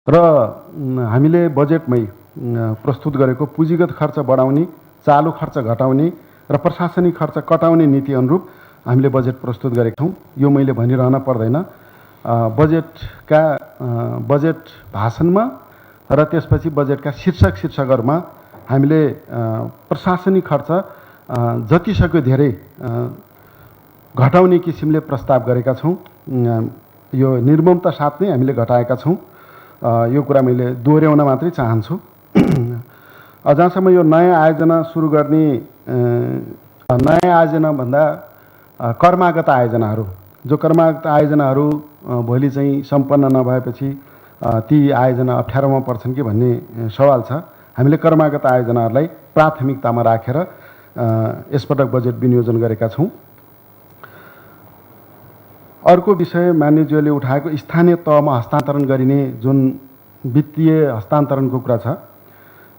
र हामीले बजेटमै प्रस्तुत गरेको पुँजीगत खर्च बढाउने, चालु खर्च घटाउने र प्रशासनिक खर्च कटाउने नीति अनुरूप हामीले बजेट प्रस्तुत गरेका छौँ। यो मैले भनिरहन पर्दैन। बजेट भाषणमा र त्यसपछि बजेटका शीर्षकहरूमा हामीले प्रशासनिक खर्च जतिसक्यो धेरै घटाउने किसिमले प्रस्ताव गरेका छौँ। यो निर्ममता साथ नै हामीले घटाएका छौँ। यो कुरा मैले दोहोऱ्याउन मात्रै चाहन्छु। जहाँसम्म यो नयाँ आयोजना सुरु गर्ने, नयाँ आयोजना भन्दा कर्मागत आयोजनाहरू, जो कर्मागत आयोजनाहरू भोलि चाहिँ सम्पन्न नभएपछि ती आयोजना अप्ठ्यारोमा पर्छन् कि भन्ने सवाल छ। हामीले कर्मागत आयोजनाहरूलाई प्राथमिकतामा राखेर यसपटक बजेट विनियोजन गरेका छौँ। अर्को विषय मान्यज्यूले उठाएको स्थानीय तहमा हस्तान्तरण गरिने जुन वित्तीय हस्तान्तरणको कुरा छ,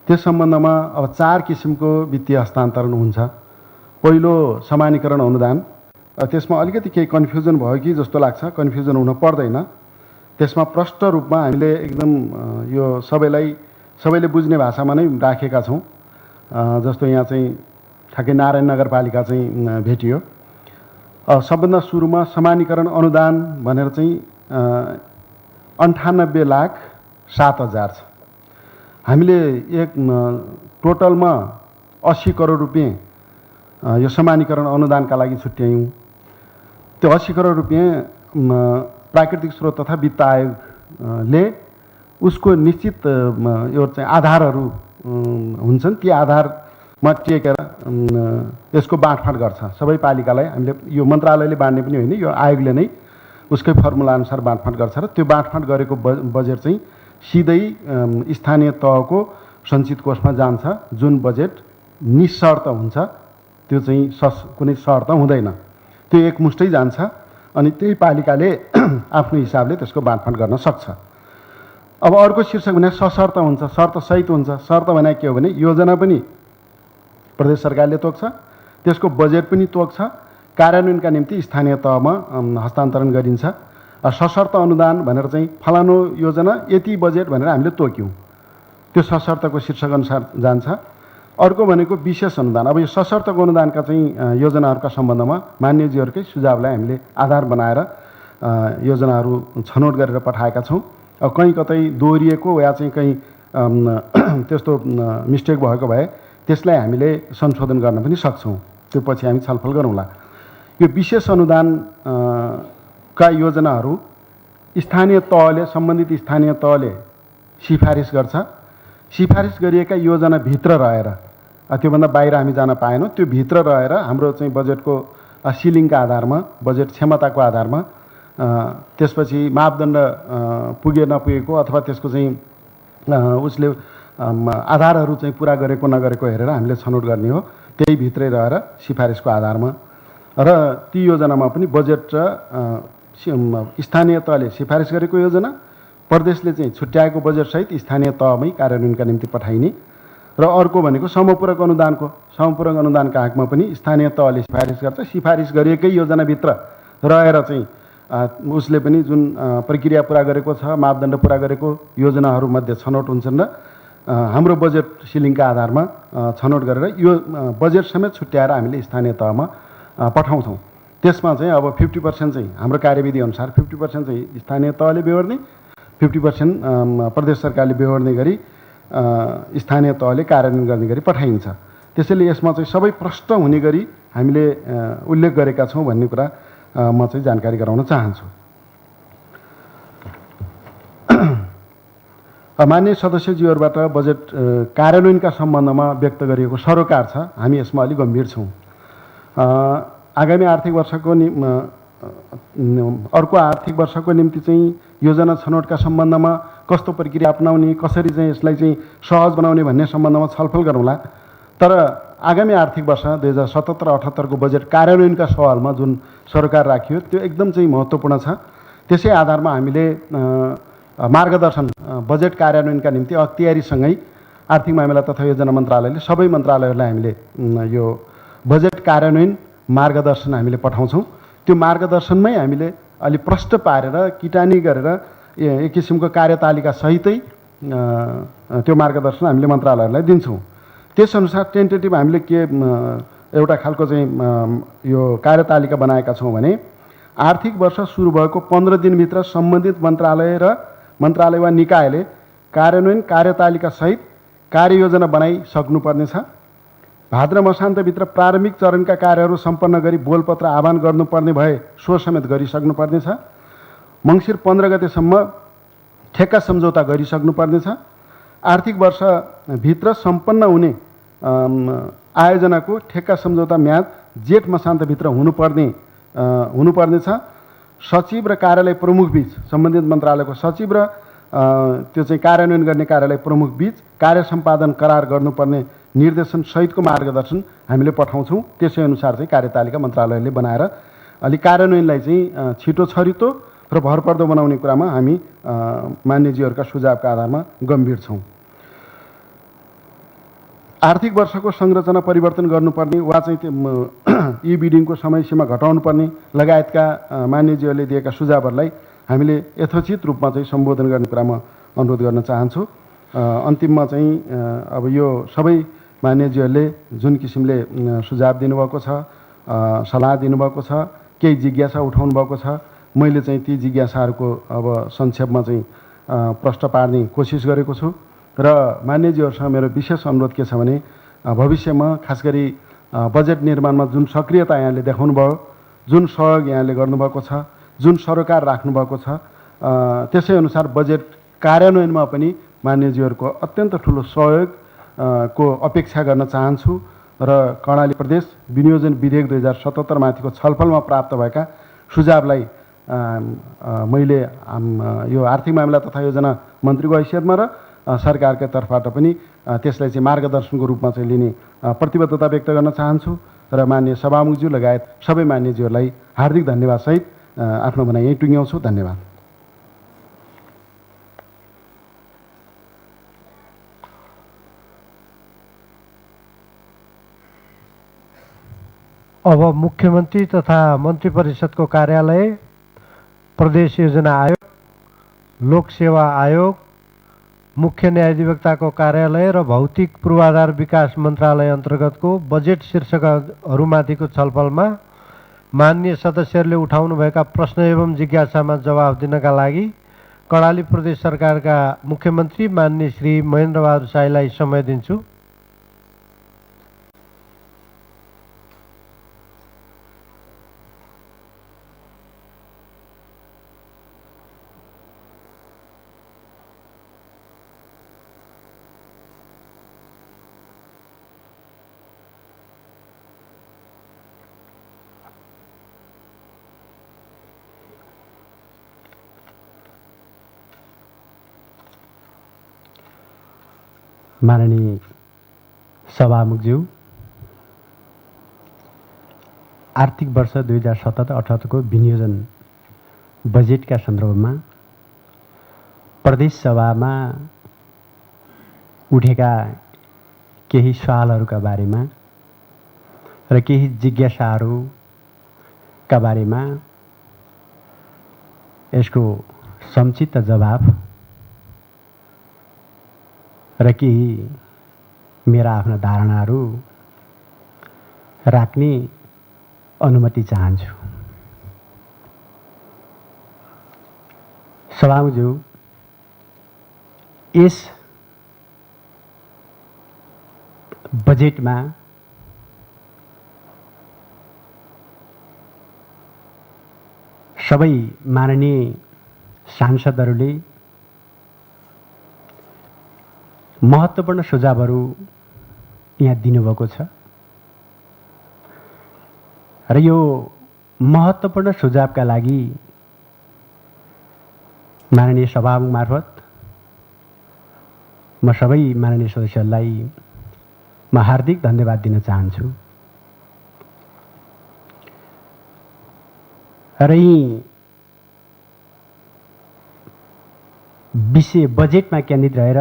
त्यस सम्बन्धमा अब 4 किसिमको वित्तीय हस्तान्तरण हुन्छ। पहिलो समानीकरण अनुदान, त्यसमा अलिकति केही कन्फ्युजन भयो कि जस्तो लाग्छ। कन्फ्युजन हुन पर्दैन। त्यसमा प्रष्ट रूपमा हामीले एकदम यो सबैले बुझ्ने भाषामा नै राखेका छौँ। जस्तो यहाँ चाहिँ ठ्याक्कै नारायण नगरपालिका चाहिँ भेटियो। सबभन्दा सुरुमा समानीकरण अनुदान भनेर चाहिँ 98,07,000 छ। हामीले टोटलमा 80 करोड रुपियाँ यो समानीकरण अनुदानका लागि छुट्यायौँ। त्यो 80 करोड रुपियाँ प्राकृतिक स्रोत तथा वित्त आयोगले उसको निश्चित यो चाहिँ आधारहरू हुन्छन्, ती आधारमा टेकेर यसको बाँडफाँड गर्छ सबै पालिकालाई। हामीले यो मन्त्रालयले बाँड्ने पनि होइन, यो आयोगले नै उसकै फर्मुला अनुसार बाँडफाँड गर्छ र त्यो बाँडफाँड गरेको बजेट चाहिँ सिधै स्थानीय तहको सञ्चित कोषमा जान्छ। जुन बजेट निशर्त हुन्छ, त्यो चाहिँ कुनै शर्त हुँदैन, त्यो एकमुष्टै जान्छ। अनि त्यही पालिकाले आफ्नो हिसाबले त्यसको बाँडफाँड गर्न सक्छ। अब अर्को शीर्षक भने सशर्त हुन्छ, शर्तसहित हुन्छ। शर्त भने के हो भने योजना पनि प्रदेश सरकारले तोक्छ, त्यसको बजेट पनि तोक्छ, कार्यान्वयनका निम्ति स्थानीय तहमा हस्तान्तरण गरिन्छ। सशर्त अनुदान भनेर चाहिँ फलानु योजना यति बजेट भनेर हामीले तोक्यौँ, त्यो सशर्तको शीर्षक अनुसार जान्छ। अर्को भनेको विशेष अनुदान। अब यो सशर्तको अनुदानका चाहिँ योजनाहरूका सम्बन्धमा मान्यज्यूहरूकै सुझावलाई हामीले आधार बनाएर योजनाहरू छनौट गरेर पठाएका छौँ। कहीँ कतै दोहोरिएको या चाहिँ कहीँ त्यस्तो मिस्टेक भएको भए त्यसलाई हामीले संशोधन गर्न पनि सक्छौँ। त्यो पछि हामी छलफल गरौँला। यो विशेष अनुदान का योजनाहरू स्थानीय तहले, सम्बन्धित स्थानीय तहले सिफारिस गर्छ। सिफारिस गरिएका योजनाभित्र रहेर, त्योभन्दा बाहिर हामी जान पाएनौँ। त्यो भित्र रहेर हाम्रो चाहिँ बजेटको सिलिङका आधारमा, बजेट क्षमताको आधारमा त्यसपछि मापदण्ड पुगे नपुगेको अथवा त्यसको चाहिँ उसले आधारहरू चाहिँ पुरा गरेको नगरेको हेरेर हामीले छनौट गर्ने हो। त्यही भित्रै रहेर सिफारिसको आधारमा र ती योजनामा पनि बजेट र स्थानीय तहले सिफारिस गरेको योजना, प्रदेशले चाहिँ छुट्याएको बजेटसहित स्थानीय तहमै कार्यान्वयनका निम्ति पठाइने। र अर्को भनेको समपूरक अनुदानको, समपूरक अनुदानका हकमा पनि स्थानीय तहले सिफारिस गर्छ। सिफारिस गरिएकै योजनाभित्र रहेर चाहिँ उसले पनि जुन प्रक्रिया पुरा गरेको छ, मापदण्ड पुरा गरेको योजनाहरूमध्ये छनौट हुन्छन् र हाम्रो बजेट सिलिङका आधारमा छनौट गरेर यो बजेट समेत छुट्याएर हामीले स्थानीय तहमा पठाउँछौँ। त्यसमा चाहिँ अब 50% चाहिँ हाम्रो कार्यविधि अनुसार 50% चाहिँ स्थानीय तहले बेहोर्ने, 50% प्रदेश सरकारले बेहोर्ने गरी स्थानीय तहले कार्यान्वयन गर्ने गरी पठाइन्छ। त्यसैले यसमा चाहिँ सबै प्रष्ट हुने गरी हामीले उल्लेख गरेका छौँ भन्ने कुरा म चाहिँ जानकारी गराउन चाहन्छु। मान्य सदस्यज्यूहरूबाट बजेट कार्यान्वयनका सम्बन्धमा व्यक्त गरिएको सरोकार छ, हामी यसमा अलिक गम्भीर छौँ। आगामी आर्थिक वर्षको अर्को आर्थिक वर्षको निम्ति चाहिँ योजना छनौटका सम्बन्धमा कस्तो प्रक्रिया अपनाउने, कसरी चाहिँ यसलाई चाहिँ सहज बनाउने भन्ने सम्बन्धमा छलफल गरौँला। तर आगामी आर्थिक वर्ष 2077-78 को बजेट कार्यान्वयनका सवालमा जुन सरकार राखियो त्यो एकदम चाहिँ महत्त्वपूर्ण छ। त्यसै आधारमा हामीले मार्गदर्शन बजेट कार्यान्वयनका निम्ति अख्तियारीसँगै आर्थिक मामिला तथा योजना मन्त्रालयले सबै मन्त्रालयहरूलाई हामीले यो बजेट कार्यान्वयन मार्गदर्शन हामीले पठाउँछौँ। त्यो मार्गदर्शनमै हामीले अलि प्रष्ट पारेर किटानी गरेर एक किसिमको कार्यतालिका सहितै त्यो मार्गदर्शन हामीले मन्त्रालयहरूलाई दिन्छौँ। त्यसअनुसार टेन्टेटिभ हामीले के एउटा खालको चाहिँ यो कार्यतालिका बनाएका छौँ भने आर्थिक वर्ष सुरु भएको 15 दिनभित्र सम्बन्धित मन्त्रालय र मन्त्रालय वा निकायले कार्यान्वयन कार्यतालिका सहित कार्ययोजना बनाइसक्नुपर्नेछ। भाद्र मसान्तभित्र प्रारम्भिक चरणका कार्यहरू सम्पन्न गरी बोलपत्र आह्वान गर्नुपर्ने भए सो समेत गरिसक्नुपर्नेछ। मङ्सिर 15 गतेसम्म ठेक्का सम्झौता गरिसक्नुपर्नेछ। आर्थिक वर्षभित्र सम्पन्न हुने आयोजनाको ठेक्का सम्झौता म्याद जेठ मसान्तभित्र हुनुपर्नेछ। सचिव र कार्यालय प्रमुख बीच सम्बन्धित मन्त्रालयको सचिव र त्यो चाहिँ कार्यान्वयन गर्ने कार्यालय प्रमुख बीच कार्य सम्पादन करार गर्नुपर्ने निर्देशन सहितको मार्गदर्शन हामीले पठाउँछौँ। त्यसै अनुसार चाहिँ कार्यतालिका मन्त्रालयले बनाएर अलि कार्यान्वयनलाई चाहिँ छिटो छरितो र भरपर्दो बनाउने कुरामा हामी मान्यजीहरूका सुझावका आधारमा गम्भीर छौँ। आर्थिक वर्षको संरचना परिवर्तन गर्नुपर्ने वा चाहिँ त्यो ई बिडिङको समय सीमा घटाउनुपर्ने लगायतका मान्यजीहरूले दिएका सुझावहरूलाई हामीले यथोचित रूपमा चाहिँ सम्बोधन गर्ने कुरामा अनुरोध गर्न चाहन्छु। अन्तिममा चाहिँ अब यो सबै मान्यजीहरूले जुन किसिमले सुझाव दिनुभएको छ, सल्लाह दिनुभएको छ, केही जिज्ञासा उठाउनु भएको छ, मैले चाहिँ ती जिज्ञासाहरूको अब संक्षेपमा चाहिँ प्रश्न पार्ने कोसिस गरेको छु। र मान्यजीहरूसँग मेरो विशेष अनुरोध के छ भने भविष्यमा खास गरी बजेट निर्माणमा जुन सक्रियता यहाँले देखाउनु भयो, जुन सहयोग यहाँले गर्नुभएको छ, जुन सरोकार राख्नुभएको छ, त्यसै अनुसार बजेट कार्यान्वयनमा पनि मान्यजीहरूको अत्यन्त ठुलो सहयोग को अपेक्षा गर्न चाहन्छु। र कर्णाली प्रदेश विनियोजन विधेयक 2077 माथिको छलफलमा प्राप्त भएका सुझावलाई मैले यो आर्थिक मामिला तथा योजना मन्त्रीको हैसियतमा र सरकारका तर्फबाट पनि त्यसलाई चाहिँ मार्गदर्शनको रूपमा चाहिँ लिने प्रतिबद्धता व्यक्त गर्न चाहन्छु। र मान्य सभामुखज्यू लगायत सबै मान्यज्यूहरूलाई हार्दिक धन्यवाद सहित आफ्नो भनाइ यहीँ टुङ्ग्याउँछु। धन्यवाद। अब मुख्यमन्त्री तथा मन्त्री परिषदको कार्यालय, प्रदेश योजना आयोग, लोक सेवा आयोग, मुख्य न्यायाधिवक्ताको कार्यालय र भौतिक पूर्वाधार विकास मन्त्रालय अन्तर्गतको बजेट शीर्षकहरूमाथिको छलफलमा माननीय सदस्यहरूले उठाउनुभएका प्रश्न एवं जिज्ञासामा जवाफ दिनका लागि कर्णाली प्रदेश सरकारका मुख्यमन्त्री माननीय श्री महेन्द्र बहादुर शाहीलाई समय दिन्छु। माननीय सभामुखज्यू, आर्थिक वर्ष 2077-78 को विनियोजन बजेटका सन्दर्भमा प्रदेश सभामा उठेका केही सवालहरूका बारेमा र केही जिज्ञासाहरूका बारेमा यसको संक्षिप्त जवाफ र केही मेरा आफ्ना धारणाहरू राख्ने अनुमति चाहन्छु। सभामुखज्यू, यस बजेटमा सबै माननीय सांसदहरूले महत्त्वपूर्ण सुझावहरू यहाँ दिनुभएको छ र यो महत्त्वपूर्ण सुझावका लागि माननीय सभामुख मार्फत म सबै माननीय सदस्यहरूलाई म हार्दिक धन्यवाद दिन चाहन्छु। र यी विषय बजेटमा केन्द्रित रहेर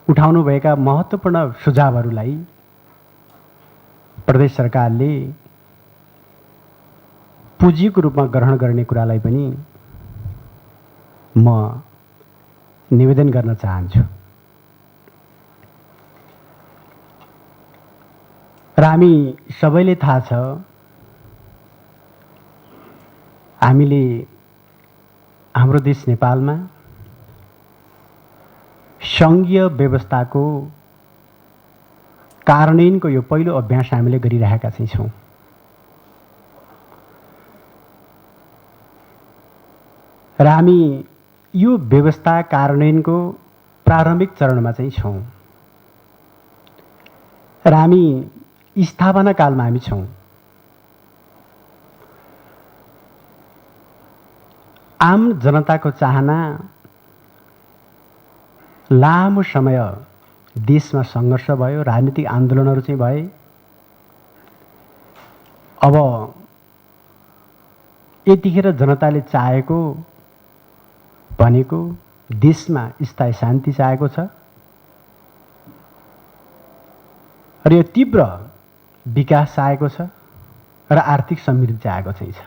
उठाउनुभएका महत्त्वपूर्ण सुझावहरूलाई प्रदेश सरकारले पुँजीको रूपमा ग्रहण गर्ने कुरालाई पनि म निवेदन गर्न चाहन्छु। र हामी सबैले थाहा छ, हामीले हाम्रो देश नेपालमा सङ्घीय व्यवस्थाको कार्यान्वयनको यो पहिलो अभ्यास हामीले गरिरहेका चाहिँ छौँ। र हामी यो व्यवस्था कार्यान्वयनको प्रारम्भिक चरणमा चाहिँ छौँ र हामी स्थापना कालमा हामी छौँ। आम जनताको चाहना लामो समय देशमा सङ्घर्ष भयो, राजनीतिक आन्दोलनहरू चाहिँ भए। अब यतिखेर जनताले चाहेको भनेको देशमा स्थायी शान्ति चाहेको छ र यो तीव्र विकास चाहेको छ र आर्थिक समृद्धि चाहेको चाहिँ छ।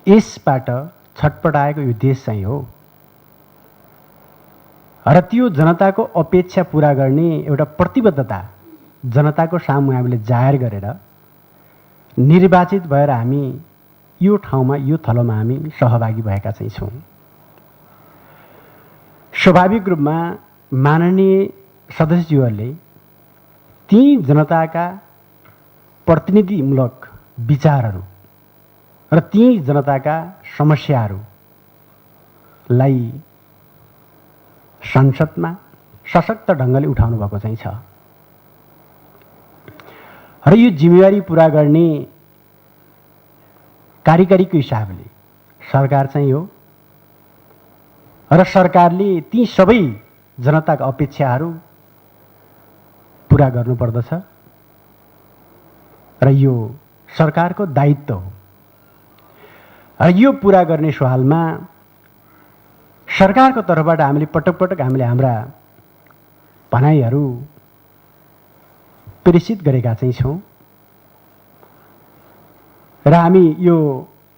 यसबाट छटपटाएको यो देश चाहिँ हो र त्यो जनताको अपेक्षा पूरा गर्ने एउटा प्रतिबद्धता जनताको सामु हामीले जाहेर गरेर निर्वाचित भएर हामी यो ठाउँमा यो थलोमा हामी सहभागी भएका चाहिँ छौँ। स्वाभाविक रूपमा माननीय सदस्यज्यूहरूले ती जनताका प्रतिनिधिमूलक विचारहरू र ती जनताका समस्याहरूलाई संसदमा सशक्त ढङ्गले उठाउनु भएको चाहिँ छ र यो जिम्मेवारी पुरा गर्ने कार्यकारीको हिसाबले सरकार चाहिँ हो र सरकारले ती सबै जनताका अपेक्षाहरू पुरा गर्नुपर्दछ र यो सरकारको दायित्व हो। र यो पुरा गर्ने सवालमा सरकारको तर्फबाट हामीले पटक पटक हामीले हाम्रा भनाइहरू प्रेषित गरेका चाहिँ छौँ र हामी यो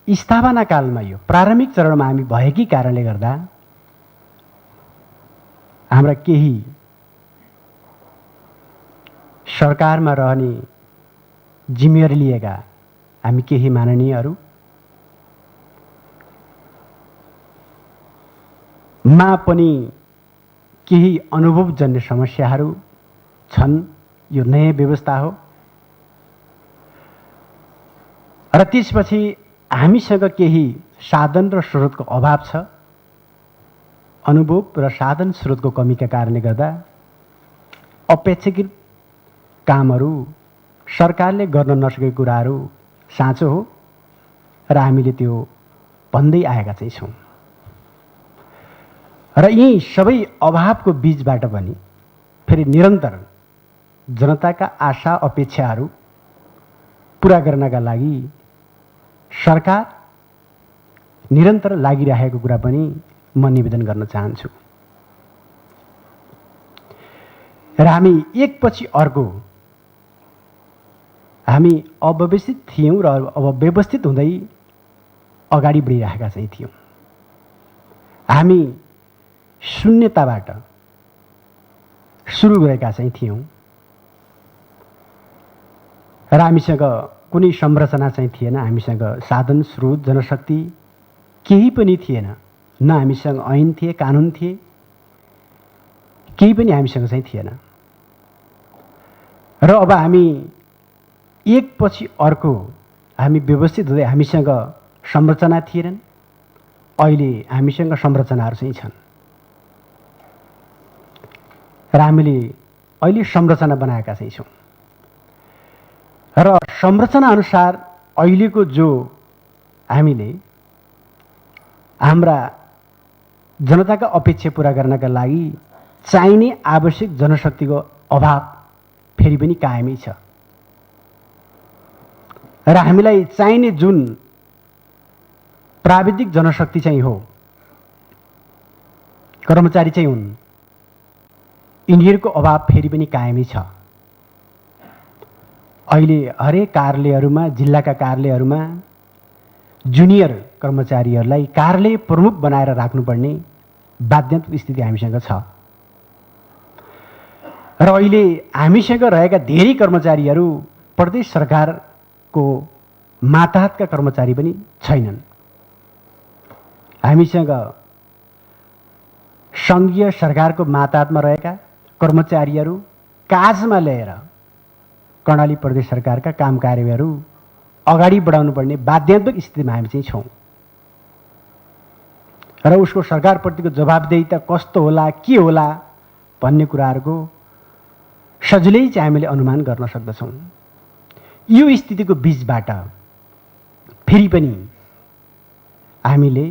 स्थापना कालमा यो प्रारम्भिक चरणमा हामी भएकै कारणले गर्दा हाम्रा केही सरकारमा रहने जिम्मेवारी लिएका हामी केही माननीयहरू मा पनि केही अनुभवजन्य समस्याहरू छन्। यो नयाँ व्यवस्था हो र त्यसपछि हामीसँग केही साधन र स्रोतको अभाव छ। अनुभव र साधन स्रोतको कमीका कारणले गर्दा अपेक्षाकृत कामहरू सरकारले गर्न नसकेको कुराहरू साँचो हो र हामीले त्यो भन्दै आएका चाहिँ छौँ र यी सबै अभावको बीचबाट पनि फेरि निरन्तर जनताका आशा अपेक्षाहरू पुरा गर्नका लागि सरकार निरन्तर लागिरहेको कुरा पनि म निवेदन गर्न चाहन्छु। र हामी एकपछि अर्को हामी अव्यवस्थित थियौँ र अब व्यवस्थित हुँदै अगाडि बढिरहेका चाहिँ थियौँ। हामी शून्यताबाट सुरु गरेका चाहिँ थियौँ र हामीसँग कुनै संरचना चाहिँ थिएन, हामीसँग साधन स्रोत जनशक्ति केही पनि थिएन, न हामीसँग ऐन थिए, कानुन थिए, केही पनि हामीसँग चाहिँ थिएन। र अब हामी एकपछि अर्को हामी व्यवस्थित हुँदै हामीसँग संरचना थिएनन्, अहिले हामीसँग संरचनाहरू चाहिँ छन् र हामीले अहिले संरचना बनाएका चाहिँ छौँ र संरचना अनुसार अहिलेको जो हामीले हाम्रा जनताका अपेक्षा पूरा गर्नका लागि चाहिने आवश्यक जनशक्तिको अभाव फेरि पनि कायमै छ र हामीलाई चाहिने जुन प्राविधिक जनशक्ति चाहिँ हो, कर्मचारी चाहिँ हुन्, यिनीहरूको अभाव फेरि पनि कायमै छ। अहिले हरेक कार्यालयहरूमा, जिल्लाका कार्यालयहरूमा जुनियर कर्मचारीहरूलाई कार्यालय प्रमुख बनाएर राख्नुपर्ने बाध्यतात्मक स्थिति हामीसँग छ र अहिले हामीसँग रहेका धेरै कर्मचारीहरू प्रदेश सरकारको मातहतका कर्मचारी पनि छैनन्। हामीसँग सङ्घीय सरकारको मातहतमा रहेका कर्मचारीहरू काजमा ल्याएर कर्णाली प्रदेश सरकारका काम कार्यहरू अगाडि बढाउनु पर्ने बाध्यात्मक स्थितिमा हामी चाहिँ छौँ र उसको सरकारप्रतिको जवाबदेहिता कस्तो होला के होला भन्ने कुराहरूको सजिलै चाहिँ हामीले अनुमान गर्न सक्दछौँ। यो स्थितिको बीचबाट फेरि पनि हामीले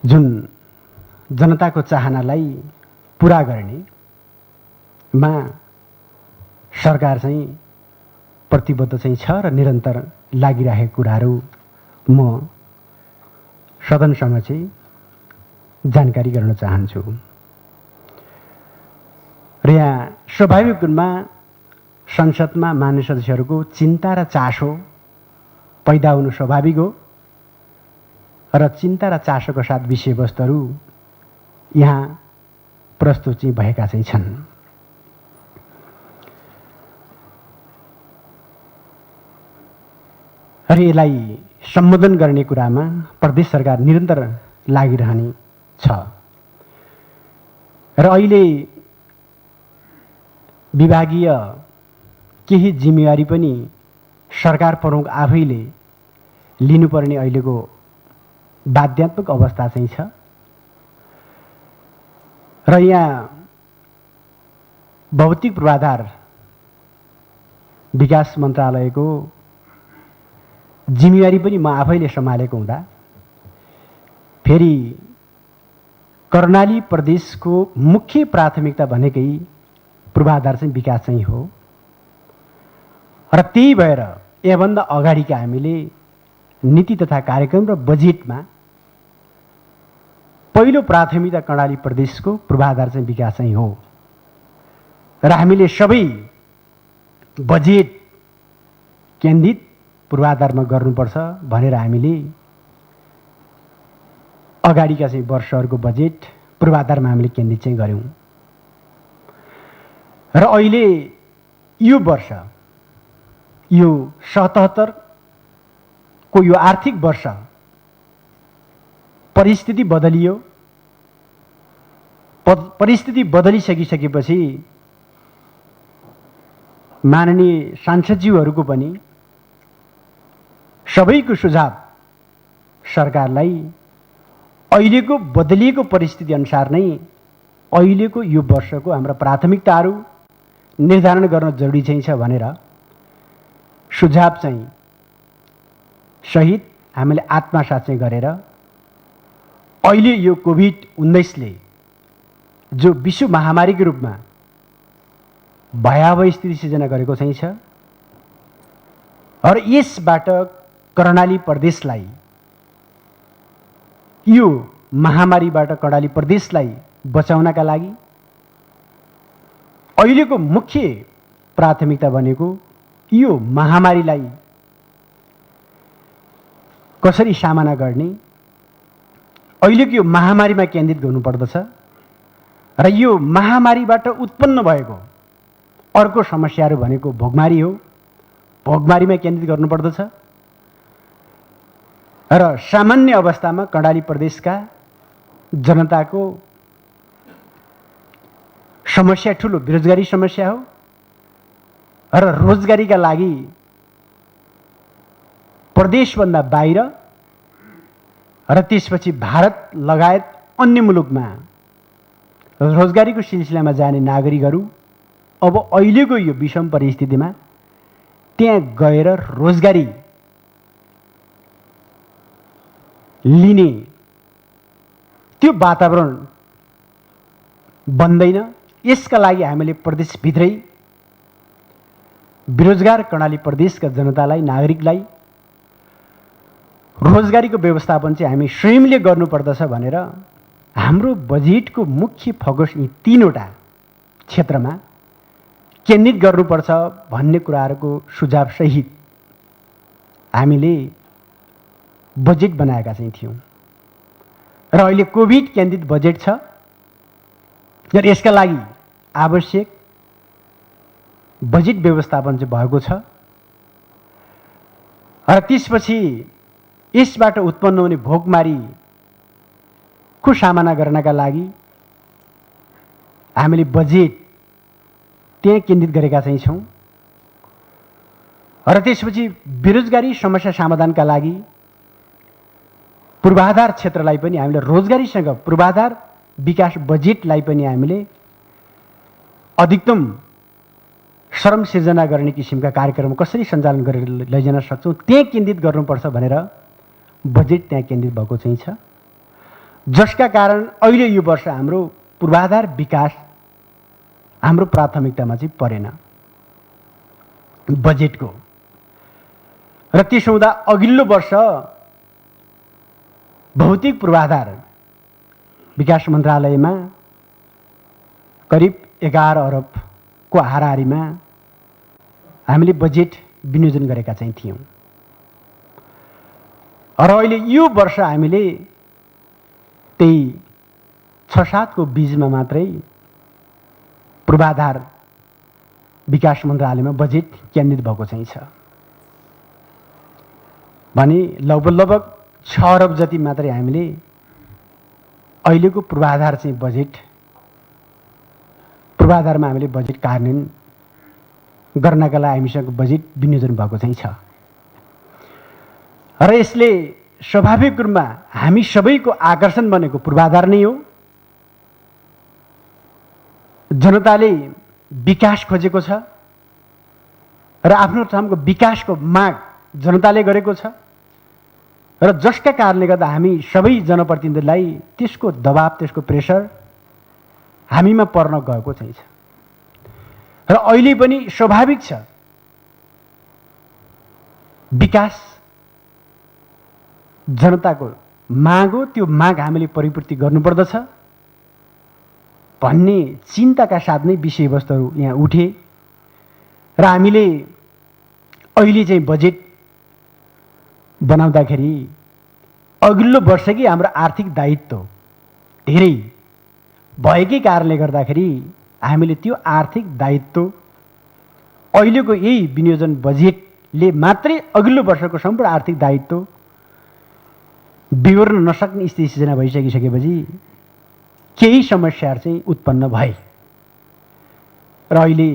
जुन जनताको चाहनालाई पुरा गर्नेमा सरकार चाहिँ प्रतिबद्ध चाहिँ छ र निरन्तर लागिरहेको कुराहरू म सदनसँग चाहिँ जानकारी गर्न चाहन्छु। र यहाँ स्वाभाविक रूपमा संसदमा मान्य सदस्यहरूको चिन्ता र चासो पैदा हुनु स्वाभाविक हो र चिन्ता र चासोको साथ विषयवस्तुहरू यहाँ प्रस्तुत चाहिँ भएका चाहिँ छन्। र यसलाई सम्बोधन गर्ने कुरामा प्रदेश सरकार निरन्तर लागिरहने छ र अहिले विभागीय केही जिम्मेवारी पनि सरकार प्रमुख आफैले लिनुपर्ने अहिलेको बाध्यात्मक अवस्था चाहिँ छ र यहाँ भौतिक पूर्वाधार विकास मन्त्रालयको जिम्मेवारी पनि म आफैले सम्हालेको हुँदा फेरि कर्णाली प्रदेशको मुख्य प्राथमिकता भनेकै पूर्वाधार चाहिँ विकास चाहिँ हो र त्यही भएर योभन्दा अगाडिका हामीले नीति तथा कार्यक्रम र बजेटमा पहिलो प्राथमिकता कर्णाली प्रदेशको पूर्वाधार चाहिँ विकास चाहिँ हो र हामीले सबै बजेट केन्द्रित पूर्वाधारमा गर्नुपर्छ भनेर हामीले अगाडिका चाहिँ वर्षहरूको बजेट पूर्वाधारमा हामीले केन्द्रित चाहिँ गऱ्यौँ र अहिले यो वर्ष यो 77 को यो आर्थिक वर्ष परिस्थिति बदलियो। परिस्थिति बदलिसकिसकेपछि माननीय सांसदज्यूहरूको पनि सबैको सुझाव सरकारलाई अहिलेको बदलिएको परिस्थिति अनुसार नै अहिलेको यो वर्षको हाम्रा प्राथमिकताहरू निर्धारण गर्न जरुरी चाहिँ छ भनेर सुझाव चाहिँ सहित हामीले आत्मसात चाहिँ गरेर अहिले यो कोभिड-19ले जो विश्व महामारीको रूपमा भयावह स्थिति सिर्जना गरेको चाहिँ छ र यसबाट कर्णाली प्रदेशलाई यो महामारीबाट कर्णाली प्रदेशलाई बचाउनका लागि अहिलेको मुख्य प्राथमिकता भनेको यो महामारीलाई कसरी सामना गर्ने अहिलेको यो महामारीमा केन्द्रित गर्नुपर्दछ र यो महामारीबाट उत्पन्न भएको अर्को समस्याहरू भनेको भोकमारी हो। भोकमारीमा केन्द्रित गर्नुपर्दछ र सामान्य अवस्थामा कर्णाली प्रदेशका जनताको समस्या ठुलो बेरोजगारी समस्या हो र रोजगारीका लागि प्रदेशभन्दा बाहिर र त्यसपछि भारत लगायत अन्य मुलुकमा रोजगारीको सिलसिलामा जाने नागरिकहरू अब अहिलेको यो विषम परिस्थितिमा त्यहाँ गएर रोजगारी लिने त्यो वातावरण बन्दैन। यसका लागि हामीले प्रदेशभित्रै बेरोजगार कर्णाली प्रदेशका जनतालाई नागरिकलाई रोजगारीको व्यवस्थापन चाहिँ हामी स्वयंले गर्नुपर्दछ भनेर हाम्रो बजेटको मुख्य फोकस यी तीनवटा क्षेत्रमा केन्द्रित गर्नुपर्छ भन्ने कुराहरूको सुझाव सहित हामीले बजेट बनाएका चाहिँ थियौँ र अहिले कोभिड केन्द्रित बजेट छ र यसका लागि आवश्यक बजेट व्यवस्थापन चाहिँ भएको छ र त्यसपछि यसबाट उत्पन्न हुने भोकमारीको सामना गर्नका लागि हामीले बजेट त्यहाँ केन्द्रित गरेका चाहिँ छौँ र त्यसपछि बेरोजगारी समस्या समाधानका लागि पूर्वाधार क्षेत्रलाई पनि हामीले रोजगारीसँग पूर्वाधार विकास बजेटलाई पनि हामीले अधिकतम श्रम सिर्जना गर्ने किसिमका कार्यक्रम कसरी सञ्चालन गरेर लैजान सक्छौँ त्यहाँ केन्द्रित गर्नुपर्छ भनेर बजेट त्यहाँ केन्द्रित भएको चाहिँ छ, जसका कारण अहिले यो वर्ष हाम्रो पूर्वाधार विकास हाम्रो प्राथमिकतामा चाहिँ परेन बजेटको। र त्यसो हुँदा अघिल्लो वर्ष भौतिक पूर्वाधार विकास मन्त्रालयमा करिब 11 अरबको हाराहारीमा हामीले बजेट विनियोजन गरेका चाहिँ थियौँ र अहिले यो वर्ष हामीले त्यही 6-7 को बीचमा मात्रै पूर्वाधार विकास मन्त्रालयमा बजेट केन्द्रित भएको चाहिँ छ भने लगभग 6 अरब जति मात्रै हामीले अहिलेको पूर्वाधार चाहिँ बजेट पूर्वाधारमा हामीले बजेट कार्यान्वयन गर्नका लागि हामीसँग बजेट विनियोजन भएको चाहिँ छ र यसले स्वाभाविक रूपमा हामी सबैको आकर्षण बनेको पूर्वाधार नै हो। जनताले विकास खोजेको छ र आफ्नो ठाउँको विकासको माग जनताले गरेको छ र जसका कारणले गर्दा हामी सबै जनप्रतिनिधिलाई त्यसको दबाब त्यसको प्रेसर हामीमा पर्न गएको चाहिँ छ र अहिले पनि स्वाभाविक छ विकास जनताको माग हो, त्यो माग हामीले परिपूर्ति गर्नुपर्दछ भन्ने चिन्ताका साथ नै विषयवस्तुहरू यहाँ उठे र हामीले अहिले चाहिँ बजेट बनाउँदाखेरि अघिल्लो वर्षकै हाम्रो आर्थिक दायित्व धेरै भएकै कारणले गर्दाखेरि हामीले त्यो आर्थिक दायित्व अहिलेको यही विनियोजन बजेटले मात्रै अघिल्लो वर्षको सम्पूर्ण आर्थिक दायित्व बिहोर्न नसक्ने स्थिति सिर्जना भइसकिसकेपछि केही समस्याहरू चाहिँ उत्पन्न भए र अहिले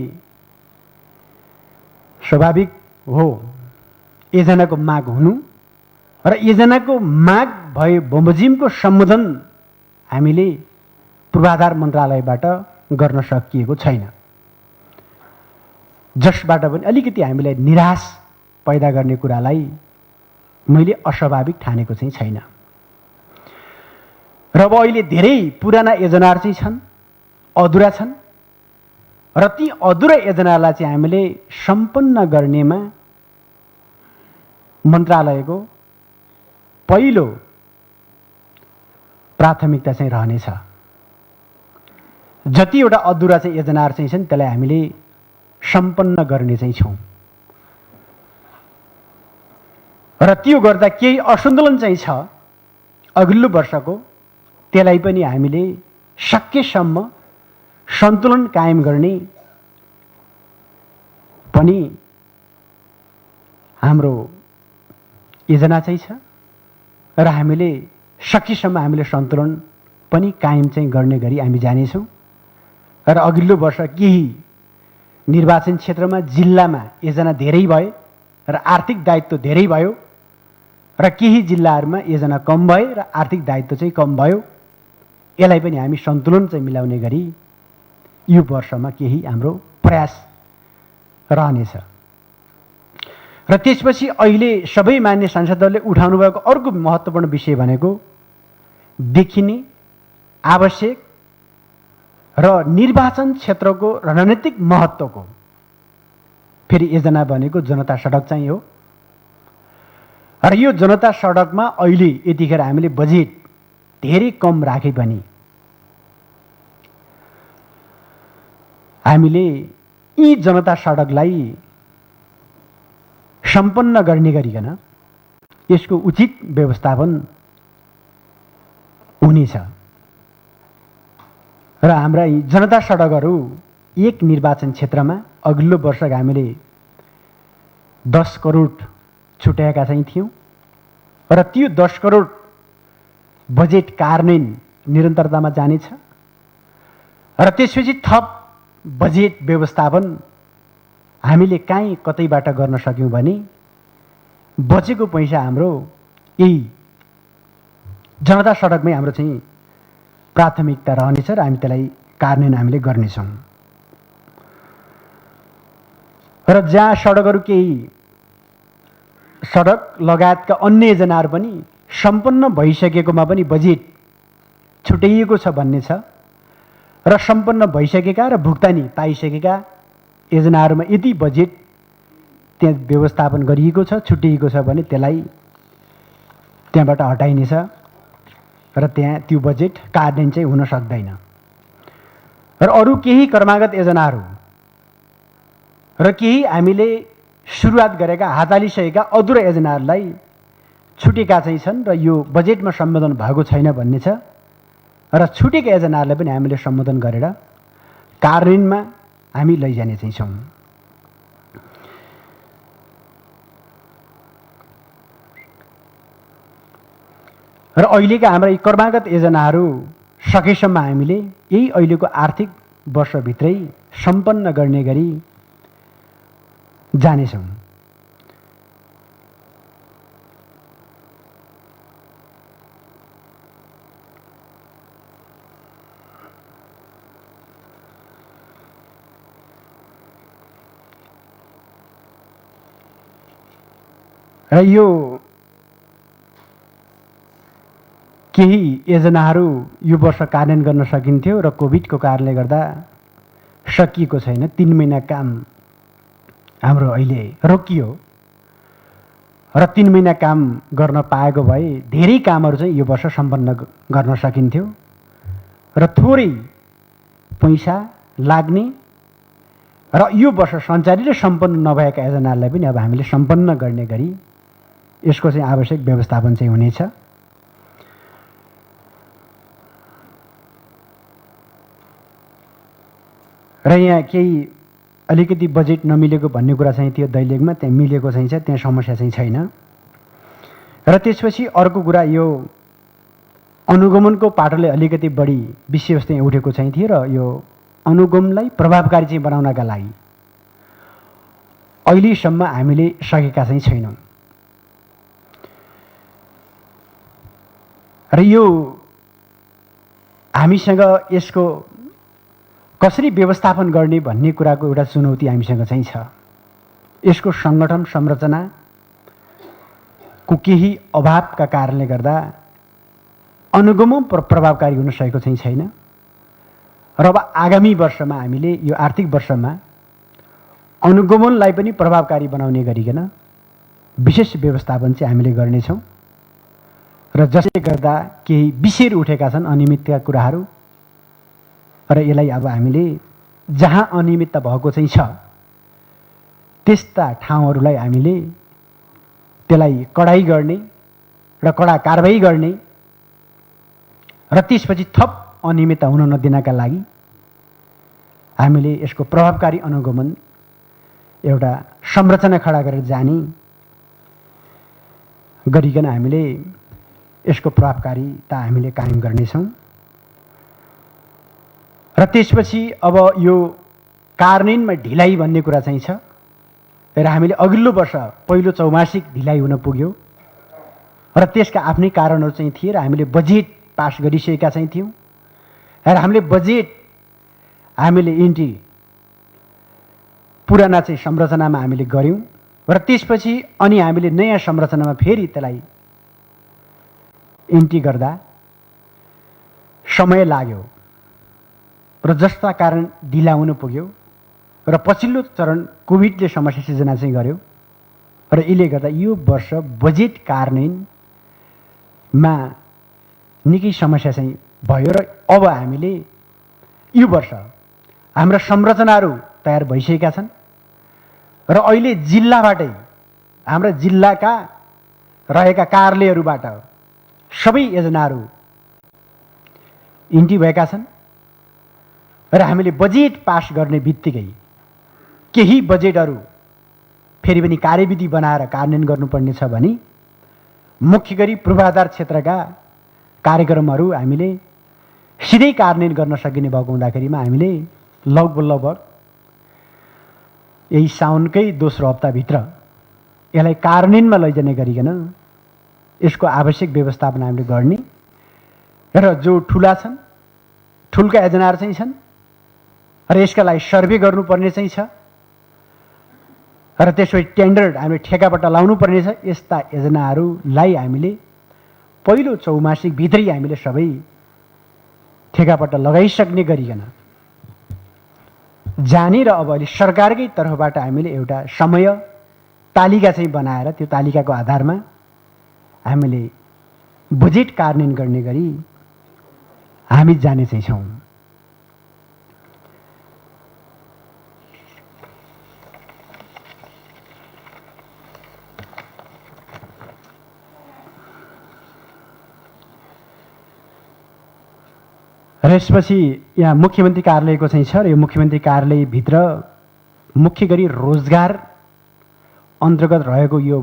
स्वाभाविक हो योजनाको माग हुनु र योजनाको माग भए बमोजिमको सम्बोधन हामीले पूर्वाधार मन्त्रालयबाट गर्न सकिएको छैन, जसबाट पनि अलिकति हामीलाई निराश पैदा गर्ने कुरालाई मैले अस्वाभाविक ठानेको चाहिँ छैन। र अब अहिले धेरै पुराना योजनाहरू चाहिँ छन्, अधुरा छन् र ती अधुरा योजनालाई चाहिँ हामीले सम्पन्न गर्नेमा मन्त्रालयको पहिलो प्राथमिकता चाहिँ रहनेछ। जतिवटा अधुरा चाहिँ योजनाहरू चाहिँ छन् त्यसलाई हामीले सम्पन्न गर्ने चाहिँ छौँ र त्यो गर्दा केही असन्तुलन चाहिँ छ अघिल्लो वर्षको, त्यसलाई पनि हामीले सकेसम्म सन्तुलन कायम गर्ने पनि हाम्रो योजना चाहिँ छ र हामीले सकेसम्म हामीले सन्तुलन पनि कायम चाहिँ गर्ने गरी हामी जानेछौँ र अघिल्लो वर्ष केही निर्वाचन क्षेत्रमा जिल्लामा योजना धेरै भए र आर्थिक दायित्व धेरै भयो र केही जिल्लाहरूमा योजना कम भए र आर्थिक दायित्व चाहिँ कम भयो। यसलाई पनि हामी सन्तुलन चाहिँ मिलाउने गरी यो वर्षमा केही हाम्रो प्रयास रहनेछ। र त्यसपछि अहिले सबै मान्य सांसदहरूले उठाउनु भएको अर्को महत्त्वपूर्ण विषय भनेको देखिने आवश्यक र निर्वाचन क्षेत्रको रणनीतिक महत्त्वको फेरि योजना भनेको जनता सडक चाहिँ हो र यो जनता सडकमा अहिले यतिखेर हामीले बजेट धेरै कम राखे पनि हामीले यी जनता सडकलाई सम्पन्न गर्ने गरिकन यसको उचित व्यवस्थापन हुनेछ र हाम्रा यी जनता सडकहरू एक निर्वाचन क्षेत्रमा अघिल्लो वर्ष हामीले 10 करोड छुट्याएका चाहिँ थियौँ र त्यो 10 करोड बजेट कार्यान्वयन निरन्तरतामा जानेछ र त्यसपछि थप बजेट व्यवस्थापन हामीले काहीँ कतैबाट गर्न सक्यौँ भने बचेको पैसा हाम्रो यही जनता सडकमै हाम्रो चाहिँ प्राथमिकता रहनेछ र हामी त्यसलाई कार्यान्वयन हामीले गर्नेछौँ र जहाँ सडकहरू केही सडक लगायतका अन्य योजनाहरू पनि सम्पन्न भइसकेकोमा पनि बजेट छुट्याइएको छ भन्ने छ र सम्पन्न भइसकेका र भुक्तानी पाइसकेका योजनाहरूमा यदि बजेट त्यहाँ व्यवस्थापन गरिएको छ छुट्याइएको छ भने त्यसलाई त्यहाँबाट हटाइनेछ र त्यहाँ त्यो बजेट कार्यान्वयन चाहिँ हुन सक्दैन र अरू केही कर्मागत योजनाहरू र केही हामीले सुरुवात गरेका हात हालिसकेका अधुरा योजनाहरूलाई छुटेका चाहिँ छन् र यो बजेटमा सम्बोधन भएको छैन भन्ने छ र छुटेका योजनाहरूलाई पनि हामीले सम्बोधन गरेर कार्यान्वयनमा हामी लैजाने चाहिँ छौँ र अहिलेका हाम्रा यी कर्मागत योजनाहरू सकेसम्म हामीले यही अहिलेको आर्थिक वर्षभित्रै सम्पन्न गर्ने गरी जानेछौँ र यो केही योजनाहरू यो वर्ष कार्यान्वयन गर्न सकिन्थ्यो र कोभिडको कारणले गर्दा सकिएको छैन 3 महिना काम हाम्रो अहिले रोकियो र 3 महिना काम गर्न पाएको भए धेरै कामहरू चाहिँ यो वर्ष सम्पन्न गर्न सकिन्थ्यो र थोरै पैसा लाग्ने र यो वर्ष सञ्चालित र सम्पन्न नभएका योजनाहरूलाई पनि अब हामीले सम्पन्न गर्ने गरी यसको चाहिँ आवश्यक व्यवस्थापन चाहिँ हुनेछ र यहाँ केही अलिकति बजेट नमिलेको भन्ने कुरा चाहिँ थियो दैलेखमा त्यहाँ मिलेको चाहिँ छ त्यहाँ समस्या चाहिँ छैन र त्यसपछि अर्को कुरा यो अनुगमनको पाटोले अलिकति बढी विषयवस्तु यहाँ उठेको चाहिँ थियो र यो अनुगमनलाई प्रभावकारी चाहिँ बनाउनका लागि अहिलेसम्म हामीले सकेका चाहिँ छैनौँ र यो हामीसँग यसको कसरी व्यवस्थापन गर्ने भन्ने कुराको एउटा चुनौती हामीसँग चाहिँ छ यसको सङ्गठन संरचनाको केही अभावका कारणले गर्दा अनुगमन प्रभावकारी हुन सकेको चाहिँ छैन र अब आगामी वर्षमा हामीले यो आर्थिक वर्षमा अनुगमनलाई पनि प्रभावकारी बनाउने गरिकन विशेष व्यवस्थापन चाहिँ हामीले गर्नेछौँ र जसले गर्दा केही विषयहरू उठेका छन् अनियमितका कुराहरू र यसलाई अब हामीले जहाँ अनियमितता भएको चाहिँ छ त्यस्ता ठाउँहरूलाई हामीले त्यसलाई कडाई गर्ने र कडा कारबाही गर्ने र त्यसपछि थप अनियमितता हुन नदिनका लागि हामीले यसको प्रभावकारी अनुगमन एउटा संरचना खडा गरेर जाने गरिकन हामीले यसको प्रभावकारिता हामीले कायम गर्नेछौँ र त्यसपछि अब यो कार्यान्वयनमा ढिलाइ भन्ने कुरा चाहिँ छ र हामीले अघिल्लो वर्ष पहिलो चौमासिक ढिलाइ हुन पुग्यो र त्यसका आफ्नै कारणहरू चाहिँ थिए र हामीले बजेट पास गरिसकेका चाहिँ थियौँ र हामीले बजेट हामीले एन्ट्री पुराना चाहिँ संरचनामा हामीले गऱ्यौँ र त्यसपछि अनि हामीले नयाँ संरचनामा फेरि त्यसलाई एन्ट्री गर्दा समय लाग्यो र जसका कारण ढिला हुन पुग्यो र पछिल्लो चरण कोभिडले समस्या सिर्जना चाहिँ गर्यो र यसले गर्दा यो वर्ष बजेट कार्यान्वयनमा निकै समस्या चाहिँ भयो र अब हामीले यो वर्ष हाम्रा संरचनाहरू तयार भइसकेका छन् र अहिले जिल्लाबाटै हाम्रा जिल्लाका रहेका कार्यालयहरूबाट सबै योजनाहरू इन्ट्री भएका छन् र हामीले बजेट पास गर्ने बित्तिकै केही बजेटहरू फेरि पनि कार्यविधि बनाएर कार्यान्वयन गर्नुपर्ने छ भने मुख्य गरी पूर्वाधार क्षेत्रका कार्यक्रमहरू हामीले सिधै कार्यान्वयन गर्न सकिने भएको हुँदाखेरिमा हामीले लगभग यही साउनकै दोस्रो हप्ताभित्र यसलाई कार्यान्वयनमा लैजाने गरिकन यसको आवश्यक व्यवस्थापन हामीले गर्ने र जो ठुला छन् ठुल्का योजनाहरू चाहिँ छन् र यसका लागि सर्वे गर्नुपर्ने चाहिँ छ र त्यसपछि टेन्डर हामीले ठेकाबाट लाउनु पर्ने छ। यस्ता योजनाहरूलाई हामीले पहिलो चौमासिक भित्रै हामीले सबै ठेकाबाट लगाइसक्ने गरिकन जाने र अब अहिले सरकारकै तर्फबाट हामीले एउटा समय तालिका चाहिँ बनाएर त्यो तालिकाको आधारमा हामीले बजेट कार्यान्वयन गर्ने गरी हामी जाने चाहिँ छौँ। र यसपछि यहाँ मुख्यमन्त्री कार्यालयको चाहिँ छ र यो मुख्यमन्त्री कार्यालयभित्र मुख्य गरी रोजगार अन्तर्गत रहेको यो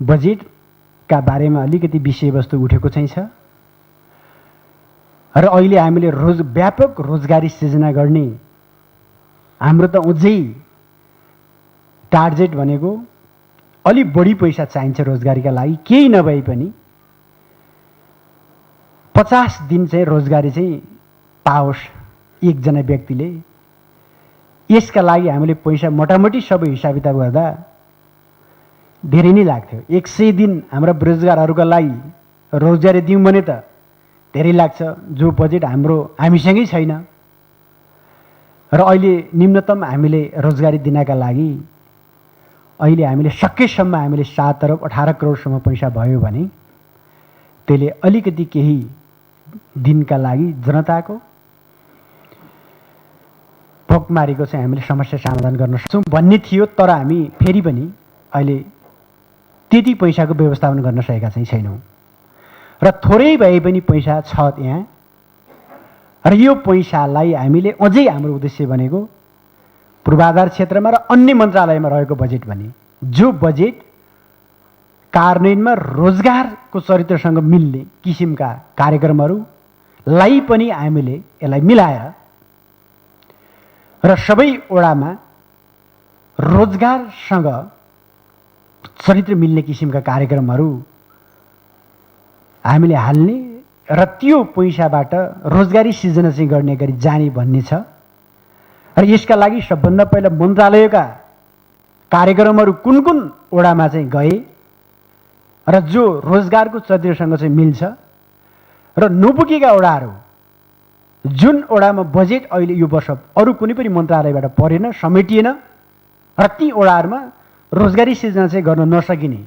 बजेटका बारेमा अलिकति विषयवस्तु उठेको चाहिँ छ र अहिले हामीले व्यापक रोजगारी सृजना गर्ने हाम्रो त अझै टार्गेट भनेको अलि बढी पैसा चाहिन्छ रोजगारीका लागि। केही नभए पनि 50 दिन चाहिँ रोजगारी चाहिँ पाओस् एकजना व्यक्तिले। यसका लागि हामीले पैसा मोटामोटी सबै हिसाब किताब गर्दा धेरै नै लाग्थ्यो। 100 दिन हाम्रा बेरोजगारहरूका लागि रोजगारी दिउँ भने त धेरै लाग्छ, जो बजेट हामीसँगै छैन। र अहिले न्यूनतम हामीले रोजगारी दिनका लागि अहिले हामीले सकेसम्म हामीले 7 अरब 18 करोडसम्म पैसा भयो भने त्यसले अलिकति केही दिनका लागि जनताको भोकमारीको चाहिँ हामीले समस्या समाधान गर्न सक्छौँ भन्ने थियो। तर हामी फेरि पनि अहिले त्यति पैसाको व्यवस्थापन गर्न सकेका चाहिँ छैनौँ र थोरै भए पनि पैसा छ यहाँ। र यो पैसालाई हामीले अझै हाम्रो उद्देश्य भनेको पूर्वाधार क्षेत्रमा र अन्य मन्त्रालयमा रहेको बजेट भने जो बजेट कार्यान्वयनमा रोजगारको चरित्रसँग मिल्ने किसिमका कार्यक्रमहरूलाई पनि हामीले यसलाई मिलाएर र सबै वडामा रोजगारसँग चरित्र मिल्ने किसिमका कार्यक्रमहरू हामीले हाल्ने र त्यो पैसाबाट रोजगारी सृजना चाहिँ गर्ने गरी जाने भन्ने छ। र यसका लागि सबभन्दा पहिला मन्त्रालयका कार्यक्रमहरू कुन कुन वडामा चाहिँ गए र जो रोजगारको चरित्रसँग चाहिँ मिल्छ र नपुगेका वडाहरू जुन वडामा बजेट अहिले यो वर्ष अरू कुनै पनि मन्त्रालयबाट परेन समेटिएन र ती वडाहरूमा रोजगारी सृजना चाहिँ गर्न नसकिने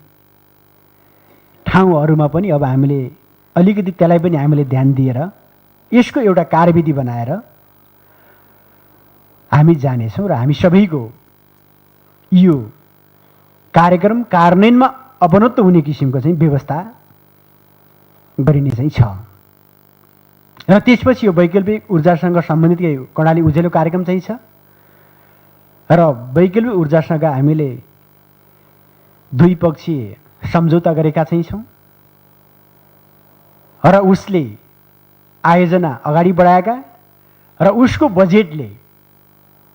ठाउँहरूमा पनि अब हामीले अलिकति त्यसलाई पनि हामीले ध्यान दिएर यसको एउटा कार्यविधि बनाएर हामी जानेछौँ र हामी सबैको यो कार्यक्रम कार्यान्वयनमा अवनत हुने किसिमको चाहिँ व्यवस्था गरिने चाहिँ छ। र त्यसपछि यो वैकल्पिक ऊर्जासँग सम्बन्धित कर्णाली उज्यालो कार्यक्रम चाहिँ छ र वैकल्पिक ऊर्जासँग हामीले द्विपक्षीय सम्झौता गरेका चाहिँ छौँ र उसले आयोजना अगाडि बढाएका र उसको बजेटले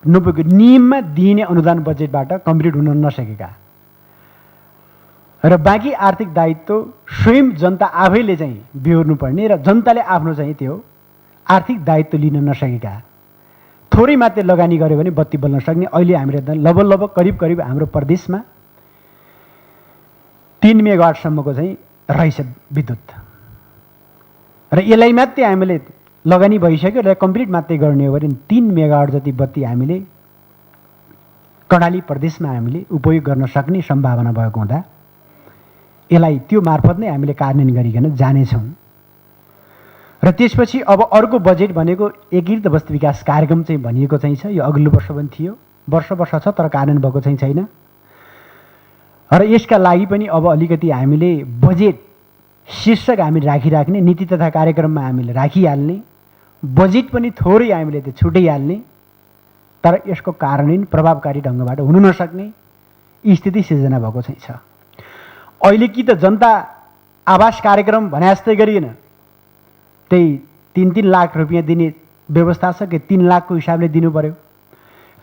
नियममा दिइने अनुदान बजेटबाट कम्प्लिट हुन नसकेका र बाँकी आर्थिक दायित्व स्वयं जनता आफैले चाहिँ बेहोर्नुपर्ने र जनताले आफ्नो चाहिँ त्यो आर्थिक दायित्व लिन नसकेका थोरै मात्रै लगानी गर्यो भने बत्ती बल्न सक्ने अहिले हामीले लगभग करिब हाम्रो प्रदेशमा 3 मेगावाटसम्मको चाहिँ रहेछ विद्युत र यसलाई मात्रै हामीले लगानी भइसक्यो र कम्प्लिट मात्रै गर्ने हो भने 3 मेगावाट जति बत्ती हामीले कर्णाली प्रदेशमा हामीले उपयोग गर्न सक्ने सम्भावना भएको हुँदा यसलाई त्यो मार्फत नै हामीले कार्यान्वयन गरिकन जानेछौँ। र त्यसपछि अब अर्को बजेट भनेको एकीकृत बस्ती विकास कार्यक्रम चाहिँ भनिएको चाहिँ छ। यो अघिल्लो वर्ष पनि थियो, वर्ष छ तर कार्यान्वयन भएको चाहिँ छैन। र यसका लागि पनि अब अलिकति हामीले बजेट शीर्षक हामीले राखिराख्ने, नीति तथा कार्यक्रममा हामीले राखिहाल्ने, बजेट पनि थोरै हामीले त्यो छुट्याइहाल्ने, तर यसको कार्यान्वयन प्रभावकारी ढङ्गबाट हुन नसक्ने स्थिति सिर्जना भएको चाहिँ छ। अहिले कि त जनता आवास कार्यक्रम भने जस्तै गरिएन, त्यही 3-3 लाख रुपियाँ दिने व्यवस्था छ कि 3 लाखको हिसाबले दिनु पर्यो।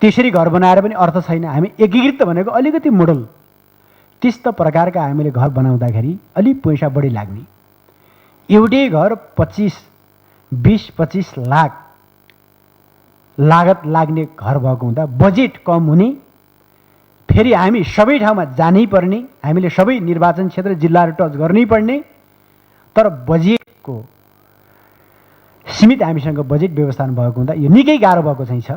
त्यसरी घर बनाएर पनि अर्थ छैन। हामी एकीकृत भनेको अलिकति मोडल त्यस्तो प्रकारका हामीले घर बनाउँदाखेरि अलिक पैसा बढी लाग्ने, एउटै घर 20-25 लाख लागत लाग्ने घर भएको हुँदा बजेट कम हुने, फेरि हामी सबै ठाउँमा जानै पर्ने, हामीले सबै निर्वाचन क्षेत्र जिल्लाहरू टच गर्नै पर्ने, तर बजेटको सीमित हामीसँग बजेट व्यवस्थापन भएको हुँदा यो निकै गाह्रो भएको चाहिँ छ।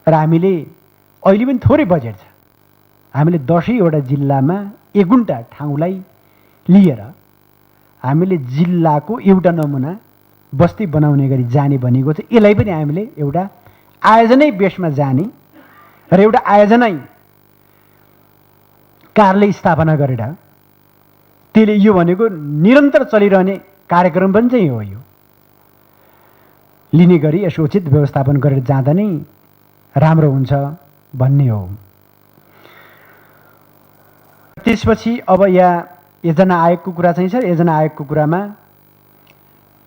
र हामीले अहिले पनि थोरै बजेट छ। हामीले 10वटा जिल्लामा 1 गुण्टा ठाउँलाई लिएर हामीले जिल्लाको एउटा नमुना बस्ती बनाउने गरी जाने भनेको चाहिँ यसलाई पनि हामीले एउटा आयोजनै बेसमा जाने र एउटा आयोजनै कार्यालय स्थापना गरेर त्यसले यो भनेको निरन्तर चलिरहने कार्यक्रम पनि चाहिँ हो। यो लिने गरी यसको उचित व्यवस्थापन गरेर जाँदा नै राम्रो हुन्छ भन्ने हो। त्यसपछि अब यहाँ योजना आयोगको कुरा चाहिँ छ। योजना आयोगको कुरामा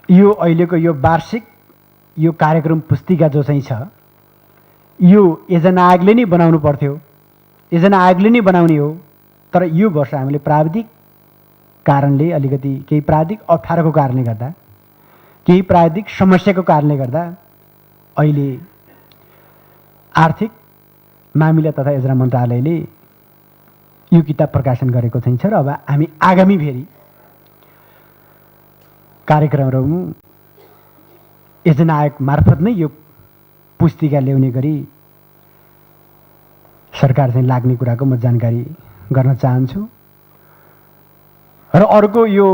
यो अहिलेको यो वार्षिक यो कार्यक्रम पुस्तिका जो चाहिँ छ, यो योजना आयोगले नै बनाउनु पर्थ्यो, योजना आयोगले नै बनाउने हो। तर यो वर्ष हामीले प्राविधिक कारणले अलिकति केही प्राविधिक अप्ठ्यारोको कारणले गर्दा, केही प्राविधिक समस्याको कारणले गर्दा अहिले आर्थिक मामिला तथा योजना मन्त्रालयले यो किताब प्रकाशन गरेको चाहिँ छ। र अब हामी आगामी फेरि कार्यक्रमहरू योजना आयोग मार्फत नै यो पुस्तिका ल्याउने गरी सरकार चाहिँ लाग्ने कुराको म जानकारी गर्न चाहन्छु। र अर्को यो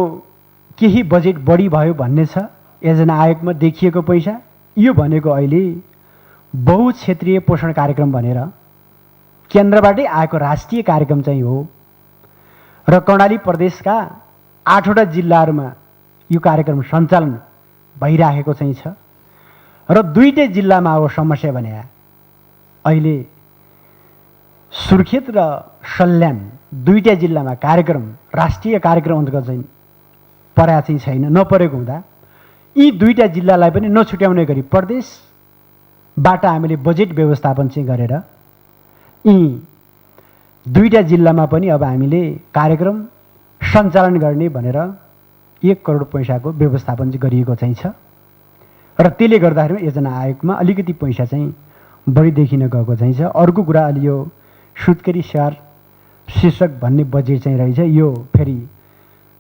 केही बजेट बढी भयो भन्ने छ योजना आयोगमा देखिएको पैसा, यो भनेको अहिले बहुक्षेत्रीय पोषण कार्यक्रम भनेर केन्द्रबाटै आएको राष्ट्रिय कार्यक्रम चाहिँ हो। र कर्णाली प्रदेशका 8वटा जिल्लाहरूमा यो कार्यक्रम सञ्चालन भइराखेको चाहिँ छ। र 2टै जिल्लामा अब समस्या भने अहिले सुर्खेत र सल्यान 2टा जिल्लामा कार्यक्रम राष्ट्रिय कार्यक्रम अन्तर्गत चाहिँ परेको चाहिँ छैन। नपरेको हुँदा यी 2टा जिल्लालाई पनि नछुट्याउने गरी प्रदेशबाट हामीले बजेट व्यवस्थापन चाहिँ गरेर यी 2टा जिल्लामा पनि अब हामीले कार्यक्रम सञ्चालन गर्ने भनेर 1 करोड पैसाको व्यवस्थापन चाहिँ गरिएको चाहिँ छ। र त्यसले गर्दाखेरि योजना आयोगमा अलिकति पैसा चाहिँ बढी देखिन गएको चाहिँ छ। अर्को कुरा अलि यो सुत्केरी स्याहार शीर्षक भन्ने बजेट चाहिँ रहेछ। यो फेरि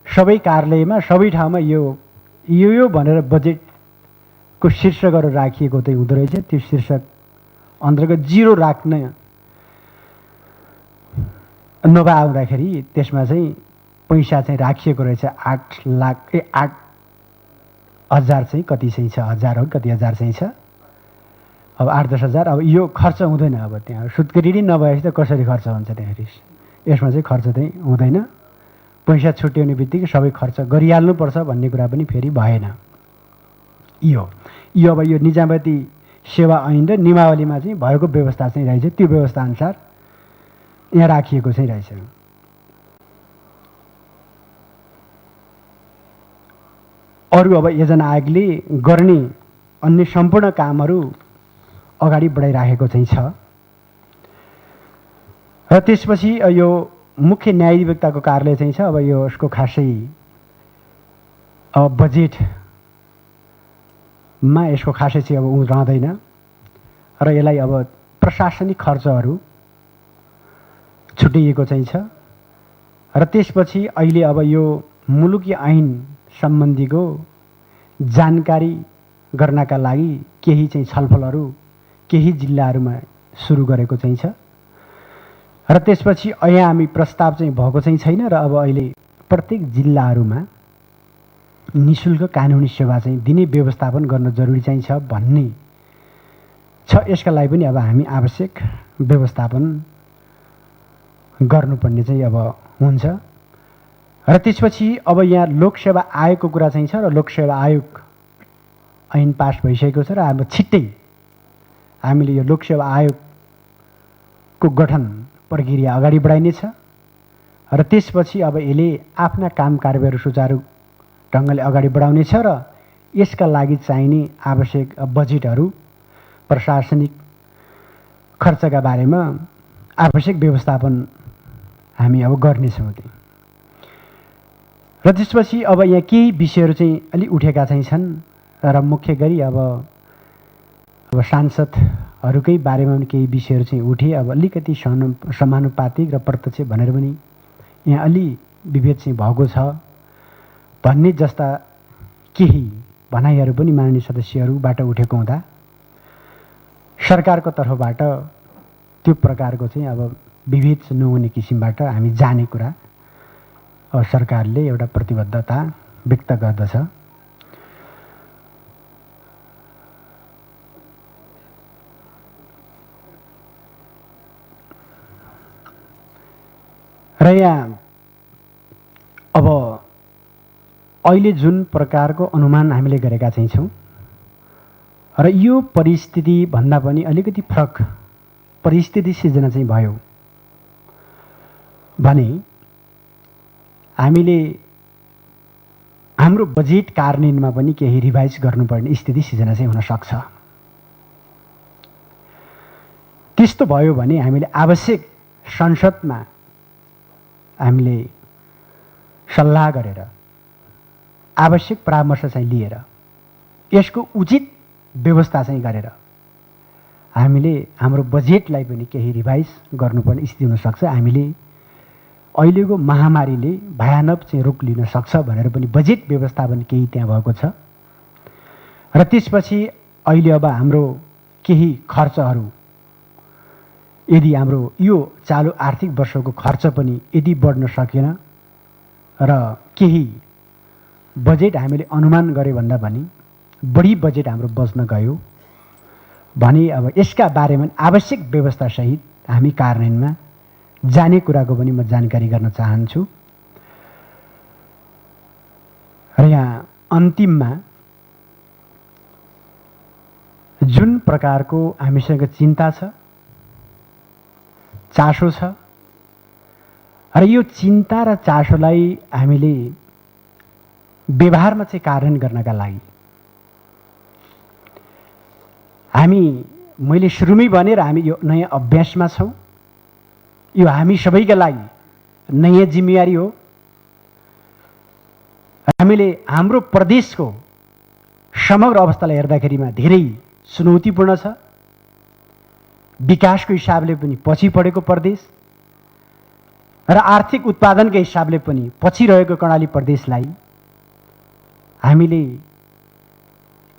सबै कार्यालयमा सबै ठाउँमा यो भनेर बजेटको शीर्षकहरू राखिएको चाहिँ हुँदो रहेछ। त्यो शीर्षक अन्तर्गत 0 राख्न नभएदाखेरि त्यसमा चाहिँ पैसा चाहिँ राखिएको रहेछ 8,00,000 चाहिँ कति चाहिँ छ, हजार हो कति हजार चाहिँ छ। अब 8-10 हजार अब यो खर्च हुँदैन। अब त्यहाँ सुत्केरी नै नभएपछि त कसरी खर्च हुन्छ? त्यहाँखेरि यसमा चाहिँ खर्च चाहिँ हुँदैन। पैसा छुट्याउने बित्तिकै सबै खर्च गरिहाल्नुपर्छ भन्ने कुरा पनि फेरि भएन। यो अब यो निजामती सेवा ऐन र नियमावलीमा चाहिँ भएको व्यवस्था चाहिँ रहेछ। त्यो व्यवस्था अनुसार यहाँ राखिएको चाहिँ रहेछ। अरू अब योजना आयोगले गर्ने अन्य सम्पूर्ण कामहरू अगाडि बढाइराखेको चाहिँ छ। र त्यसपछि यो मुख्य न्यायाधिवक्ताको कार्यालय चाहिँ छ। अब यो यसको खासै अब बजेटमा यसको खासै चाहिँ अब रहँदैन र यसलाई अब प्रशासनिक खर्चहरू छुट्याइएको चाहिँ छ। र त्यसपछि अहिले अब यो मुलुकी ऐन सम्बन्धीको जानकारी गर्नका लागि केही चाहिँ छलफलहरू केही जिल्लाहरूमा सुरु गरेको चाहिँ छ। र त्यसपछि यहाँ हामी प्रस्ताव चाहिँ भएको चाहिँ छैन। र अब अहिले प्रत्येक जिल्लाहरूमा निःशुल्क कानुनी सेवा चाहिँ दिने व्यवस्थापन गर्न जरुरी चाहिँ छ भन्ने छ। यसका लागि पनि अब हामी आवश्यक व्यवस्थापन गर्नुपर्ने चाहिँ अब हुन्छ। र त्यसपछि अब यहाँ लोकसेवा आयोगको कुरा चाहिँ छ र लोकसेवा आयोग ऐन पास भइसकेको छ र अब छिट्टै हामीले यो लोकसेवा आयोगको गठन प्रक्रिया अगाडि बढाइनेछ र त्यसपछि अब यसले आफ्ना काम कार्यहरू सुचारू ढङ्गले अगाडि बढाउनेछ र यसका लागि चाहिने आवश्यक बजेटहरू प्रशासनिक खर्चका बारेमा आवश्यक व्यवस्थापन हामी अब गर्नेछौँ। र त्यसपछि अब यहाँ केही विषयहरू चाहिँ अलि उठेका चाहिँ छन् र मुख्य गरी अब सांसदहरूकै बारेमा पनि केही विषयहरू चाहिँ उठे। अब अलिकति समानुपातिक र प्रत्यक्ष भनेर पनि यहाँ अलि विभेद चाहिँ भएको छ भन्ने जस्ता केही भनाइहरू पनि माननीय सदस्यहरूबाट उठेको हुँदा सरकारको तर्फबाट त्यो प्रकारको चाहिँ अब विभेद नहुने किसिमबाट हामी जाने कुरा सरकारले एउटा प्रतिबद्धता व्यक्त गर्दछ। र यहाँ अब अहिले जुन प्रकारको अनुमान हामीले गरेका चाहिँ छौँ र यो परिस्थिति भन्दा पनि अलिकति फरक परिस्थिति सिर्जना चाहिँ भयो भने हामीले हाम्रो बजेट कार्यान्वयनमा पनि केही रिभाइज गर्नुपर्ने स्थिति सिर्जना चाहिँ हुन सक्छ। त्यस्तो भयो भने हामीले आवश्यक संसदमा हामीले सल्लाह गरेर आवश्यक परामर्श चाहिँ लिएर यसको उचित व्यवस्था चाहिँ गरेर हामीले हाम्रो बजेटलाई पनि केही रिभाइज गर्नुपर्ने स्थिति हुनसक्छ। हामीले अहिलेको महामारीले भयानक चाहिँ रूप लिन सक्छ भनेर पनि बजेट व्यवस्थापन केही त्यहाँ भएको छ। र त्यसपछि अहिले अब हाम्रो केही खर्चहरू यदि हाम्रो यो चालु आर्थिक वर्षको खर्च पनि यदि बढ्न सकेन र केही बजेट हामीले अनुमान गरे भन्दा पनि बढी बजेट हाम्रो बच्न गयो भने अब यसका बारेमा आवश्यक व्यवस्थासहित हामी कार्यान्वयनमा जाने कुराको पनि म जानकारी गर्न चाहन्छु। र यहाँ अन्तिममा जुन प्रकारको हामीसँग चिन्ता छ चासो छ र यो चिन्ता र चासोलाई हामीले व्यवहारमा चाहिँ कार्यान्वयन गर्नका लागि मैले सुरुमै भनेर हामी यो नयाँ अभ्यासमा छौँ। यो हामी सबैका लागि नयाँ जिम्मेवारी हो। हामीले हाम्रो प्रदेशको समग्र अवस्थालाई हेर्दाखेरिमा धेरै चुनौतीपूर्ण छ। विकासको हिसाबले पनि पछि परेको प्रदेश र आर्थिक उत्पादनका हिसाबले पनि पछि रहेको कर्णाली प्रदेशलाई हामीले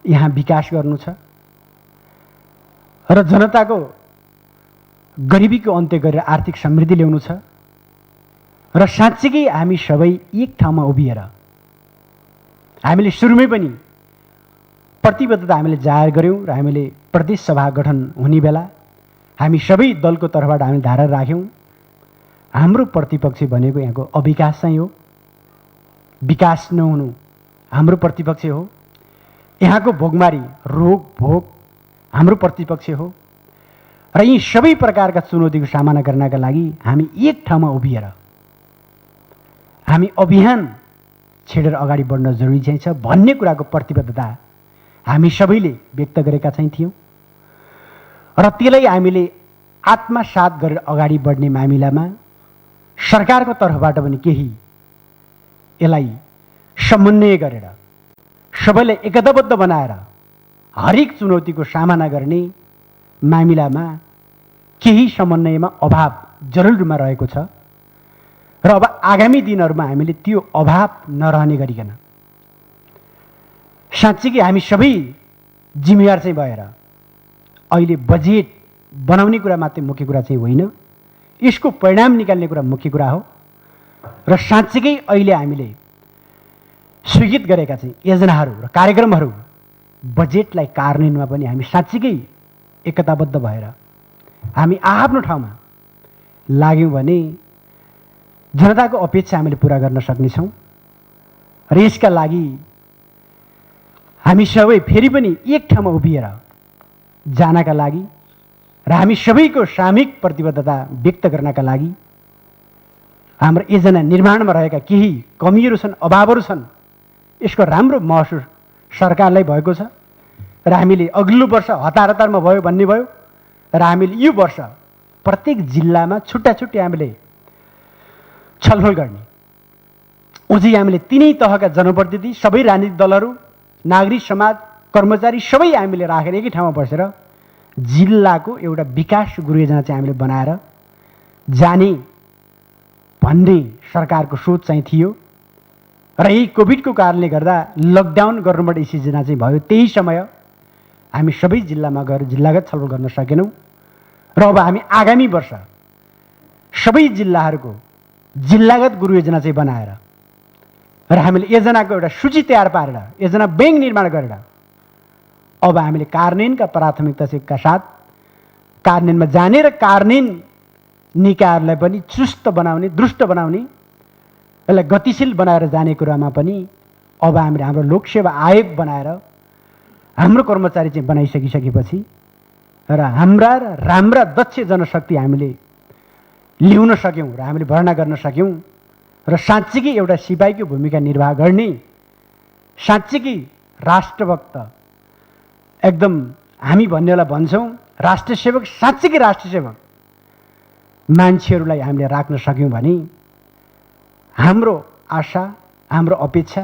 यहाँ विकास गर्नु छ र जनताको गरिबीको अन्त्य गरेर आर्थिक समृद्धि ल्याउनु छ र साँच्चीकै हामी सबै एक ठाउँमा उभिएर हामीले सुरुमै पनि प्रतिबद्धता हामीले जाहेर गऱ्यौँ र हामीले प्रदेश सभा गठन हुने बेला हामी सबै दलको तर्फबाट हामीले धारा राख्यौँ। हाम्रो प्रतिपक्ष भनेको यहाँको अविकास चाहिँ हो, विकास नहुनु हाम्रो प्रतिपक्ष हो। यहाँको भोगमारी रोग भोग हाम्रो प्रतिपक्ष हो र यी सबै प्रकारका चुनौतीको सामना गर्नका लागि हामी एक ठाउँमा उभिएर हामी अभियान छेडेर अगाडि बढ्न जरुरी चाहिँ छ भन्ने कुराको प्रतिबद्धता हामी सबैले व्यक्त गरेका चाहिँ थियौँ र त्यसलाई हामीले आत्मसात गरेर अगाडि बढ्ने मामिलामा सरकारको तर्फबाट पनि केही यसलाई समन्वय गरेर सबैलाई एकताबद्ध बनाएर हरेक चुनौतीको सामना गर्ने मामिलामा केही समन्वयमा अभाव जरुर रूपमा रहेको छ र अब आगामी दिनहरूमा हामीले त्यो अभाव नरहने गरिकन साँच्चीकै हामी सबै जिम्मेवार चाहिँ भएर अहिले बजेट बनाउने कुरा मात्रै मुख्य कुरा चाहिँ होइन, यसको परिणाम निकाल्ने कुरा मुख्य कुरा हो र साँच्चीकै अहिले हामीले स्वीकृत गरेका चाहिँ योजनाहरू र कार्यक्रमहरू बजेटलाई कार्यान्वयनमा पनि हामी साँच्चीकै एकताबद्ध भएर हामी आफ्नो ठाउँमा लाग्यौँ भने जनताको अपेक्षा हामीले पुरा गर्न सक्नेछौँ र यसका लागि हामी सबै फेरि पनि एक ठाउँमा उभिएर जानका लागि र हामी सबैको सामूहिक प्रतिबद्धता व्यक्त गर्नका लागि हाम्रो योजना निर्माणमा रहेका केही कमीहरू छन्, अभावहरू छन्, यसको राम्रो महसुस सरकारलाई भएको छ र हामीले अघिल्लो वर्ष हतारमा भयो भन्ने भयो र हामीले यो वर्ष प्रत्येक जिल्लामा छुट्टा छुट्टै हामीले छलफल गर्ने, अझै हामीले तिनै तहका जनप्रतिनिधि, सबै राजनीतिक दलहरू, नागरिक समाज, कर्मचारी सबै हामीले राखेर एकै ठाउँमा बसेर जिल्लाको एउटा विकास गृहयोजना चाहिँ हामीले बनाएर जाने भन्ने सरकारको सोच चाहिँ थियो र यही कोभिडको कारणले गर्दा लकडाउन गर्नुबाट यो सिर्जना चाहिँ भयो। त्यही समय हामी सबै जिल्लामा गएर जिल्लागत छलफल गर्न सकेनौँ र अब हामी आगामी वर्ष सबै जिल्लाहरूको जिल्लागत गृहयोजना चाहिँ बनाएर र हामीले योजनाको एउटा सूची तयार पारेर योजना बैंक निर्माण गरेर अब हामीले कार्यान्वयनका प्राथमिकताका साथ कार्यान्वयनमा जाने र कार्यान्वयन निकायहरूलाई पनि चुस्त बनाउने, दुष्ट बनाउने, यसलाई गतिशील बनाएर जाने कुरामा पनि अब हामीले हाम्रो लोकसेवा आयोग बनाएर हाम्रो कर्मचारी चाहिँ बनाइसकिसकेपछि र राम्रा दक्ष जनशक्ति हामीले ल्याउन सक्यौँ र हामीले भर्ना गर्न सक्यौँ र साँच्चीकै एउटा सिपाहीको भूमिका निर्वाह गर्ने साँच्चीकै राष्ट्रभक्त एकदम हामी भन्नेलाई भन्छौँ राष्ट्रसेवक, साँच्चीकै राष्ट्रसेवक मान्छेहरूलाई हामीले राख्न सक्यौँ भने हाम्रो आशा, हाम्रो अपेक्षा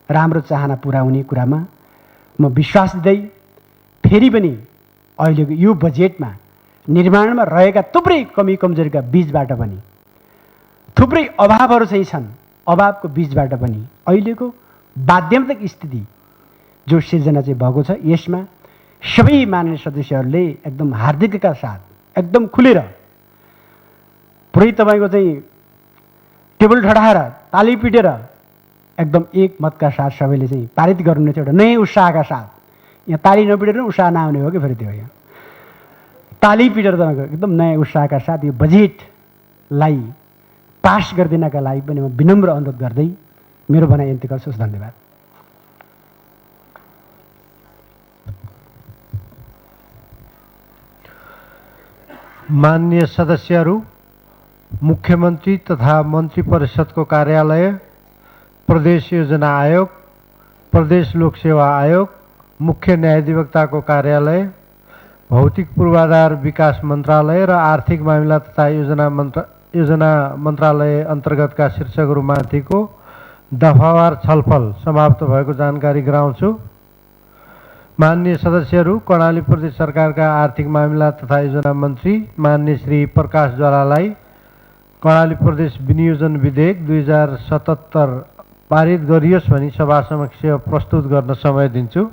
र हाम्रो चाहना पुरा हुने कुरामा म विश्वास दिँदै फेरि पनि अहिलेको यो बजेटमा निर्माणमा रहेका थुप्रै कमी कमजोरीका बीचबाट पनि थुप्रै अभावहरू चाहिँ छन्, अभावको बीचबाट पनि अहिलेको बाध्यतात्मक स्थिति जो सिर्जना चाहिँ भएको छ यसमा सबै माननीय सदस्यहरूले एकदम हार्दिकताका साथ एकदम खुलेर पुरै तपाईँको चाहिँ टेबल ठडाएर ताली पिटेर एकदम एक मतका साथ सबैले चाहिँ पारित गर्नु चाहिँ एउटा नयाँ उत्साहका साथ, यहाँ ताली नपिटेर उत्साह नआउने हो कि फेरि त्यो यहाँ ताली पिटेर तपाईँको एकदम नयाँ उत्साहका साथ यो बजेटलाई पास गरिदिनका लागि पनि म विनम्र अनुरोध गर्दै मेरो भनाइ अन्त्य गर्छु। धन्यवाद। माननीय सदस्यहरू, मुख्यमन्त्री तथा मन्त्री परिषदको कार्यालय, प्रदेश योजना आयोग, प्रदेश लोकसेवा आयोग, मुख्य न्यायाधिवक्ताको कार्यालय, भौतिक पूर्वाधार विकास मन्त्रालय र आर्थिक मामिला तथा योजना मन्त्रालय अन्तर्गतका शीर्षकहरूमाथिको दफावार छलफल समाप्त भएको जानकारी गराउँछु। माननीय सदस्यहरू, कर्णाली प्रदेश सरकारका आर्थिक मामिला तथा योजना मन्त्री माननीय श्री प्रकाश ज्वालालाई कर्णाली प्रदेश विनियोजन विधेयक 2077 पारित गरियोस् भनी सभा समक्ष प्रस्तुत गर्न समय दिन्छु।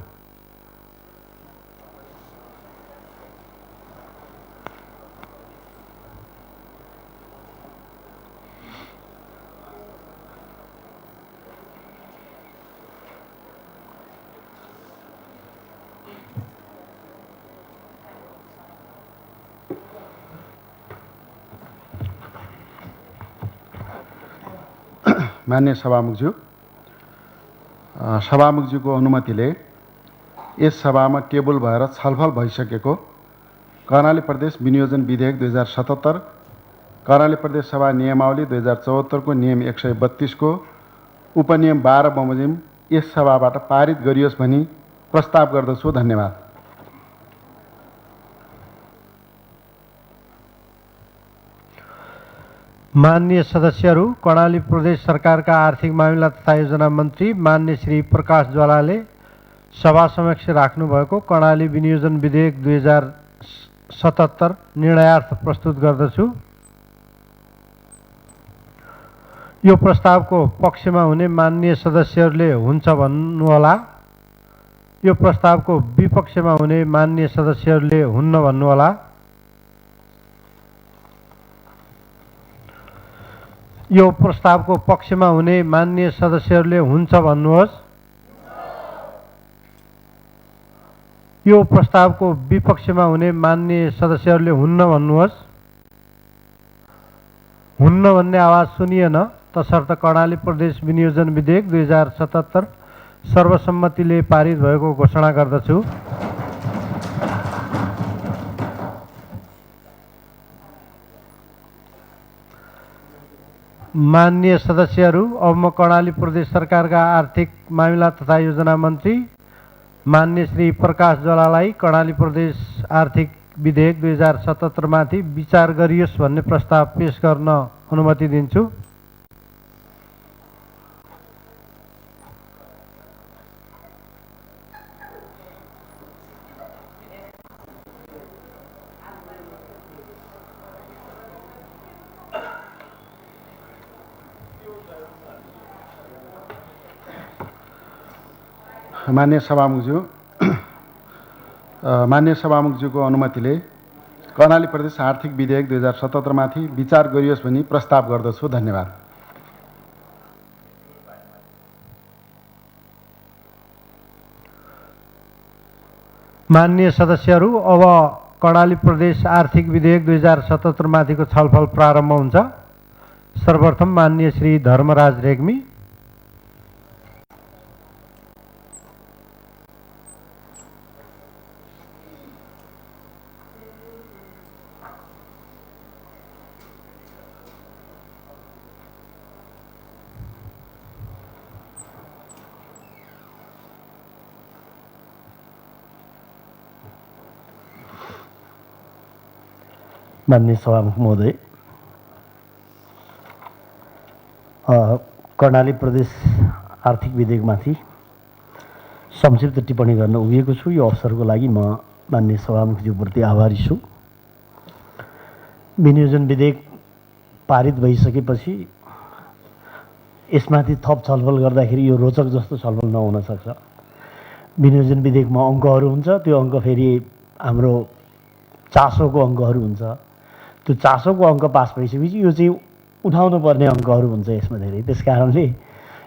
मान्य सभामुखज्यू, सभामुखज्यूको अनुमतिले यस सभामा टेबल भएर छलफल भइसकेको कर्णाली प्रदेश विनियोजन विधेयक 2077, कर्णाली प्रदेश सभा नियमावली 2074 को नियम 132 को उपनियम 12 बमोजिम यस सभाबाट पारित गरियोस् भनी प्रस्ताव गर्दछु। धन्यवाद। माननीय सदस्यहरू, कर्णाली प्रदेश सरकारका आर्थिक मामिला तथा योजना मन्त्री माननीय श्री प्रकाश ज्वालाले सभा समक्ष राख्नुभएको कर्णाली विनियोजन विधेयक 2077 निर्णयार्थ प्रस्तुत गर्दछु। यो प्रस्तावको पक्षमा हुने माननीय सदस्यहरूले हुन्छ भन्नुहोला। यो प्रस्तावको विपक्षमा हुने माननीय सदस्यहरूले हुन्न भन्नुहोला। यो प्रस्तावको पक्षमा हुने माननीय सदस्यहरूले हुन्छ भन्नुहोस्। यो प्रस्तावको विपक्षमा हुने माननीय सदस्यहरूले हुन्न भन्नुहोस्। हुन्न भन्ने आवाज सुनिएन, तसर्थ कर्णाली प्रदेश विनियोजन विधेयक 2077 सर्वसम्मतिले पारित भएको घोषणा गर्दछु। माननीय सदस्यहरू, अब म कर्णाली प्रदेश सरकारका आर्थिक मामिला तथा योजना मन्त्री माननीय श्री प्रकाश जलालाई कर्णाली प्रदेश आर्थिक विधेयक 2077 माथि विचार गरियोस् भन्ने प्रस्ताव पेश गर्न अनुमति दिन्छु। माननीय सभामुखज्यूको अनुमतिले कर्णाली प्रदेश आर्थिक विधेयक 2077 माथि विचार गरियोस् भनी प्रस्ताव गर्दछु। धन्यवाद। माननीय सदस्यहरू, अब कर्णाली प्रदेश आर्थिक विधेयक 2077 माथिको छलफल प्रारम्भ हुन्छ। सर्वप्रथम माननीय श्री धर्मराज रेग्मी। माननीय सभामुख महोदय, कर्णाली प्रदेश आर्थिक विधेयकमाथि संक्षिप्त टिप्पणी गर्न उभिएको छु। यो अवसरको लागि म माननीय सभामुखज्यूप्रति आभारी छु। विनियोजन विधेयक पारित भइसकेपछि यसमाथि थप छलफल गर्दाखेरि यो रोचक जस्तो छलफल नहुन सक्छ। विनियोजन विधेयकमा अङ्कहरू हुन्छ, त्यो अङ्क फेरि हाम्रो चासोको अङ्कहरू हुन्छ। त्यो चासोको अङ्क पास भइसकेपछि यो चाहिँ उठाउनु पर्ने अङ्कहरू हुन्छ यसमा धेरै। त्यस कारणले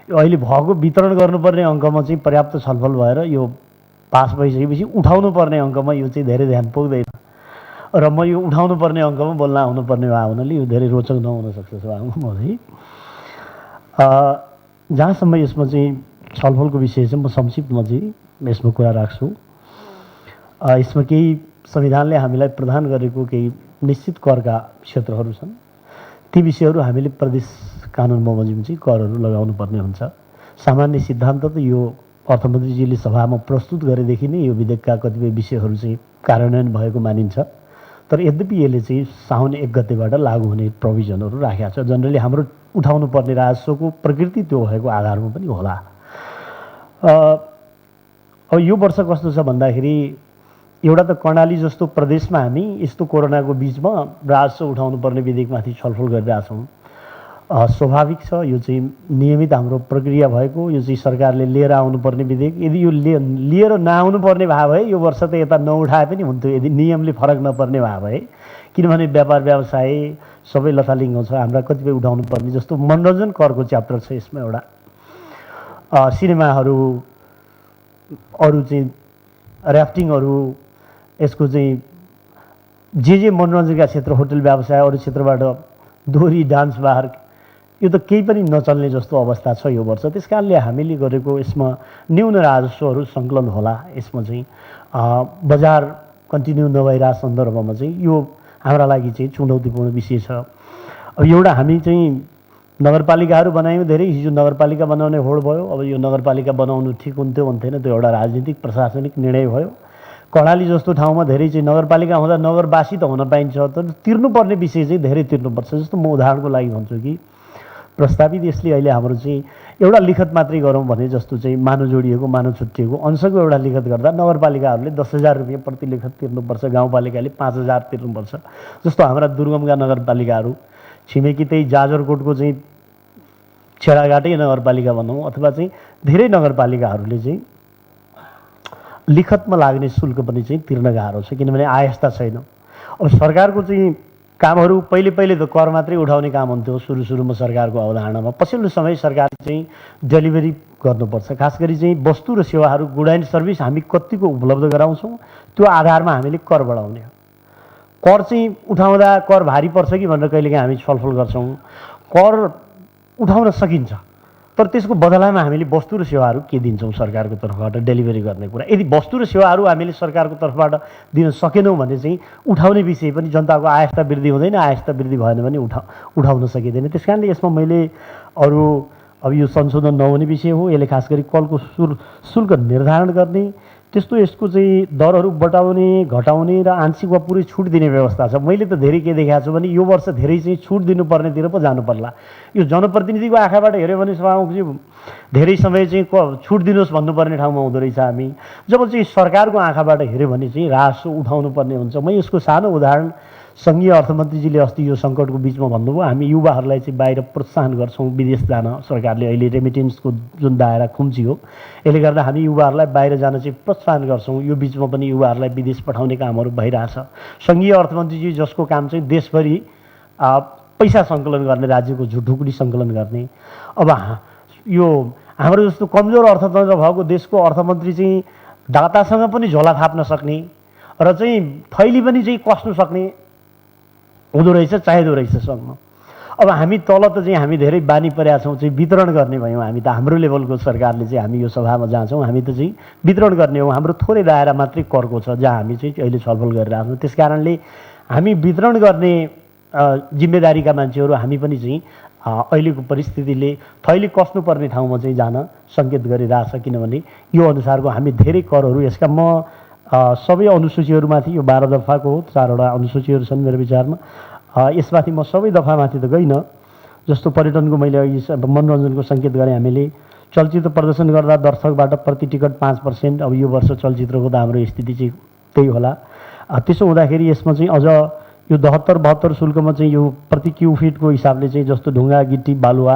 यो अहिले भएको वितरण गर्नुपर्ने अङ्कमा चाहिँ पर्याप्त छलफल भएर यो पास भइसकेपछि उठाउनु पर्ने अङ्कमा यो चाहिँ धेरै ध्यान पुग्दैन र म यो उठाउनु पर्ने अङ्कमा बोल्न आउनुपर्ने भए हुनाले यो धेरै रोचक नहुन सक्छ सभामुख महोदय। जहाँसम्म यसमा चाहिँ छलफलको विषय चाहिँ म संक्षिप्तमा चाहिँ यसमा कुरा राख्छु। यसमा केही संविधानले हामीलाई प्रदान गरेको केही निश्चित करका क्षेत्रहरू छन्। ती विषयहरू हामीले प्रदेश कानुन बमोजिम चाहिँ करहरू लगाउनु पर्ने हुन्छ। सामान्य सिद्धान्त त यो अर्थमन्त्रीजीले सभामा प्रस्तुत गरेदेखि नै यो विधेयकका कतिपय विषयहरू चाहिँ कार्यान्वयन भएको मानिन्छ। तर यद्यपि यसले चाहिँ साउन 1 गतेबाट लागू हुने प्रोभिजनहरू राखेको छ। जनरली हाम्रो उठाउनु पर्ने राजस्वको प्रकृति त्यो भएको आधारमा पनि होला। अब यो वर्ष कस्तो छ भन्दाखेरि एउटा त कर्णाली जस्तो प्रदेशमा हामी यस्तो कोरोनाको बिचमा राजस्व उठाउनु पर्ने विधेयकमाथि छलफल गरिरहेछौँ। स्वाभाविक छ, यो चाहिँ नियमित हाम्रो प्रक्रिया भएको, यो चाहिँ सरकारले लिएर आउनुपर्ने विधेयक। यदि यो लिएर नआउनु पर्ने भए भए यो वर्ष त यता नउठाए पनि हुन्थ्यो, यदि नियमले फरक नपर्ने भए भए। किनभने व्यापार व्यवसाय सबै लथालिङ्ग छ। हाम्रा कतिपय उठाउनु पर्ने जस्तो मनोरञ्जन करको च्याप्टर छ यसमा एउटा, सिनेमाहरू, अरू चाहिँ ऱ्याफ्टिङहरू, यसको चाहिँ जे मनोरञ्जनका क्षेत्र, होटल व्यवसाय, अरू क्षेत्रबाट दोहोरी डान्स बार, यो त केही पनि नचल्ने जस्तो अवस्था छ यो वर्ष। त्यस कारणले हामीले गरेको यसमा न्यून राजस्वहरू सङ्कलन होला। यसमा चाहिँ बजार कन्टिन्यू नभइरहेको सन्दर्भमा चाहिँ यो हाम्रा लागि चाहिँ चुनौतीपूर्ण विषय छ। अब एउटा हामी चाहिँ नगरपालिकाहरू बनायौँ, धेरै हिजो नगरपालिका बनाउने होड भयो। अब यो नगरपालिका बनाउनु ठिक हुन्थ्यो भन्थेन, त्यो एउटा राजनीतिक प्रशासनिक निर्णय भयो। कर्णाली जस्तो ठाउँमा धेरै चाहिँ नगरपालिका हुँदा नगरवासी त हुन पाइन्छ, तर तिर्नुपर्ने विषय चाहिँ धेरै तिर्नुपर्छ। जस्तो म उदाहरणको लागि भन्छु कि प्रस्तावित यसले अहिले हाम्रो चाहिँ एउटा लिखत मात्रै गरौँ भने जस्तो चाहिँ मानव जोडिएको, मानव छुट्टिएको अंशको एउटा लिखत गर्दा नगरपालिकाहरूले 10,000 रुपियाँ प्रति लिखत तिर्नुपर्छ, गाउँपालिकाले 5,000 तिर्नुपर्छ। जस्तो हाम्रा दुर्गमका नगरपालिकाहरू, छिमेकी त्यही जाजरकोटको चाहिँ छेडाघाटै नगरपालिका भनौँ, अथवा चाहिँ धेरै नगरपालिकाहरूले चाहिँ लिखतमा लाग्ने शुल्क पनि चाहिँ तिर्न गाह्रो छ, किनभने आयस्ता छैन। अब सरकारको चाहिँ कामहरू पहिले त कर मात्रै उठाउने काम हुन्थ्यो सुरुमा सरकारको अवधारणामा। पछिल्लो समय सरकारले चाहिँ डेलिभरी गर्नुपर्छ। खास गरी चाहिँ वस्तु र सेवाहरू, गुड एन्ड सर्भिस हामी कतिको उपलब्ध गराउँछौँ त्यो आधारमा हामीले कर बढाउने हो। कर चाहिँ उठाउँदा कर भारी पर्छ कि भनेर कहिलेकाहीँ हामी छलफल गर्छौँ। कर उठाउन सकिन्छ, तर त्यसको बदलामा हामीले वस्तु र सेवाहरू के दिन्छौँ सरकारको तर्फबाट डेलिभरी गर्ने कुरा। यदि वस्तु र सेवाहरू हामीले सरकारको तर्फबाट दिन सकेनौँ भने चाहिँ उठाउने विषय पनि जनताको आयस्ता वृद्धि हुँदैन, आयस्ता वृद्धि भएन भने उठाउन सकिँदैन। त्यस कारणले यसमा मैले अरू अब यो संशोधन नहुने विषय हो, यसले खास गरी कलको शुल्क निर्धारण गर्ने, त्यस्तो यसको चाहिँ दरहरू बटाउने घटाउने र आंशिक वा पुरै छुट दिने व्यवस्था छ। मैले त धेरै के देखाएको छु भने यो वर्ष धेरै चाहिँ छुट दिनुपर्नेतिर पो जानु पर्ला। यो जनप्रतिनिधिको आँखाबाट हेऱ्यो भने सभामुखजी धेरै समय चाहिँ छुट दिनुहोस् भन्नुपर्ने ठाउँमा हुँदो रहेछ हामी। जब चाहिँ सरकारको आँखाबाट हेऱ्यो भने चाहिँ राजस्व उठाउनु पर्ने हुन्छ। म यसको सानो उदाहरण सङ्घीय अर्थमन्त्रीजीले अस्ति यो सङ्कटको बिचमा भन्नुभयो हामी युवाहरूलाई चाहिँ बाहिर प्रोत्साहन गर्छौँ विदेश जान। सरकारले अहिले रेमिटेन्सको जुन दायरा खुम्चियो, यसले गर्दा हामी युवाहरूलाई बाहिर जान चाहिँ प्रोत्साहन गर्छौँ। यो बिचमा पनि युवाहरूलाई विदेश पठाउने कामहरू भइरहेछ। सङ्घीय अर्थमन्त्रीजी जसको काम चाहिँ देशभरि पैसा सङ्कलन गर्ने, राज्यको ढुकुटी सङ्कलन गर्ने। अब यो हाम्रो जस्तो कमजोर अर्थतन्त्र भएको देशको अर्थमन्त्री चाहिँ दातासँग पनि झोला थाप्न सक्ने र चाहिँ थैली पनि चाहिँ कस्नु सक्ने हुँदो रहेछ, चाहिँदो रहेछ सङ्घमा। अब हामी तल त चाहिँ हामी धेरै बानी परेका छौँ चाहिँ वितरण गर्ने भयौँ। हामी त हाम्रो लेभलको सरकारले चाहिँ हामी यो सभामा जान्छौँ, हामी त चाहिँ वितरण गर्ने हो। हाम्रो थोरै दायरा मात्रै करको छ जहाँ हामी चाहिँ अहिले छलफल गरिरहेको छौँ। त्यस कारणले हामी वितरण गर्ने जिम्मेदारीका मान्छेहरू हामी पनि चाहिँ अहिलेको परिस्थितिले थैली कस्नुपर्ने ठाउँमा चाहिँ जान सङ्केत गरिरहेछ। किनभने यो अनुसारको हामी धेरै करहरू यसका म सबै अनुसूचीहरूमाथि यो 12 दफाको हो, 4वटा अनुसूचीहरू छन् मेरो विचारमा। यसमाथि म सबै दफामाथि त गइनँ। जस्तो पर्यटनको मैले अघि मनोरञ्जनको सङ्केत गरेँ, हामीले चलचित्र प्रदर्शन गर्दा दर्शकबाट प्रति टिकट 5%। अब यो वर्ष चलचित्रको त हाम्रो स्थिति चाहिँ त्यही होला। त्यसो हुँदाखेरि यसमा चाहिँ अझ यो 72-72 शुल्कमा चाहिँ यो प्रति क्यु फिटको हिसाबले चाहिँ जस्तो ढुङ्गा गिट्टी बालुवा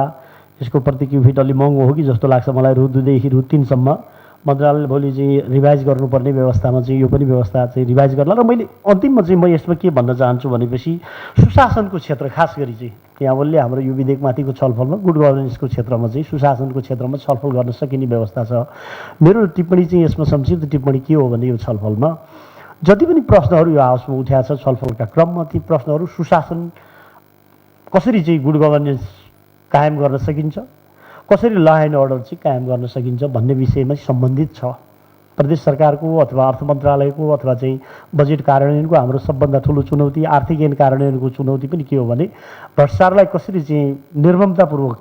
यसको प्रति क्यु फिट अलि महँगो हो कि जस्तो लाग्छ मलाई। रु 2 देखि रु 3 सम्म मन्त्रालयले भोलि चाहिँ रिभाइज गर्नुपर्ने व्यवस्थामा चाहिँ यो पनि व्यवस्था चाहिँ रिभाइज गर्ला। र मैले अन्तिममा चाहिँ म यसमा के भन्न चाहन्छु भनेपछि सुशासनको क्षेत्र खास गरी चाहिँ यहाँले हाम्रो यो विधेयकमाथिको छलफलमा गुड गभर्नेन्सको क्षेत्रमा चाहिँ सुशासनको क्षेत्रमा छलफल गर्न सकिने व्यवस्था छ। मेरो टिप्पणी चाहिँ यसमा संक्षिप्त टिप्पणी के हो भने यो छलफलमा जति पनि प्रश्नहरू यो हाउसमा उठाएको छ छलफलका क्रममा ती प्रश्नहरू सुशासन कसरी चाहिँ गुड गभर्नेन्स कायम गर्न सकिन्छ, कसरी ल एन्ड अर्डर चाहिँ कायम गर्न सकिन्छ भन्ने विषयमा सम्बन्धित छ। प्रदेश सरकारको अथवा अर्थ मन्त्रालयको अथवा चाहिँ बजेट कार्यान्वयनको हाम्रो सबभन्दा ठुलो चुनौती आर्थिक ऐन कार्यान्वयनको चुनौती पनि के हो भने भ्रष्टाचारलाई कसरी चाहिँ निर्ममतापूर्वक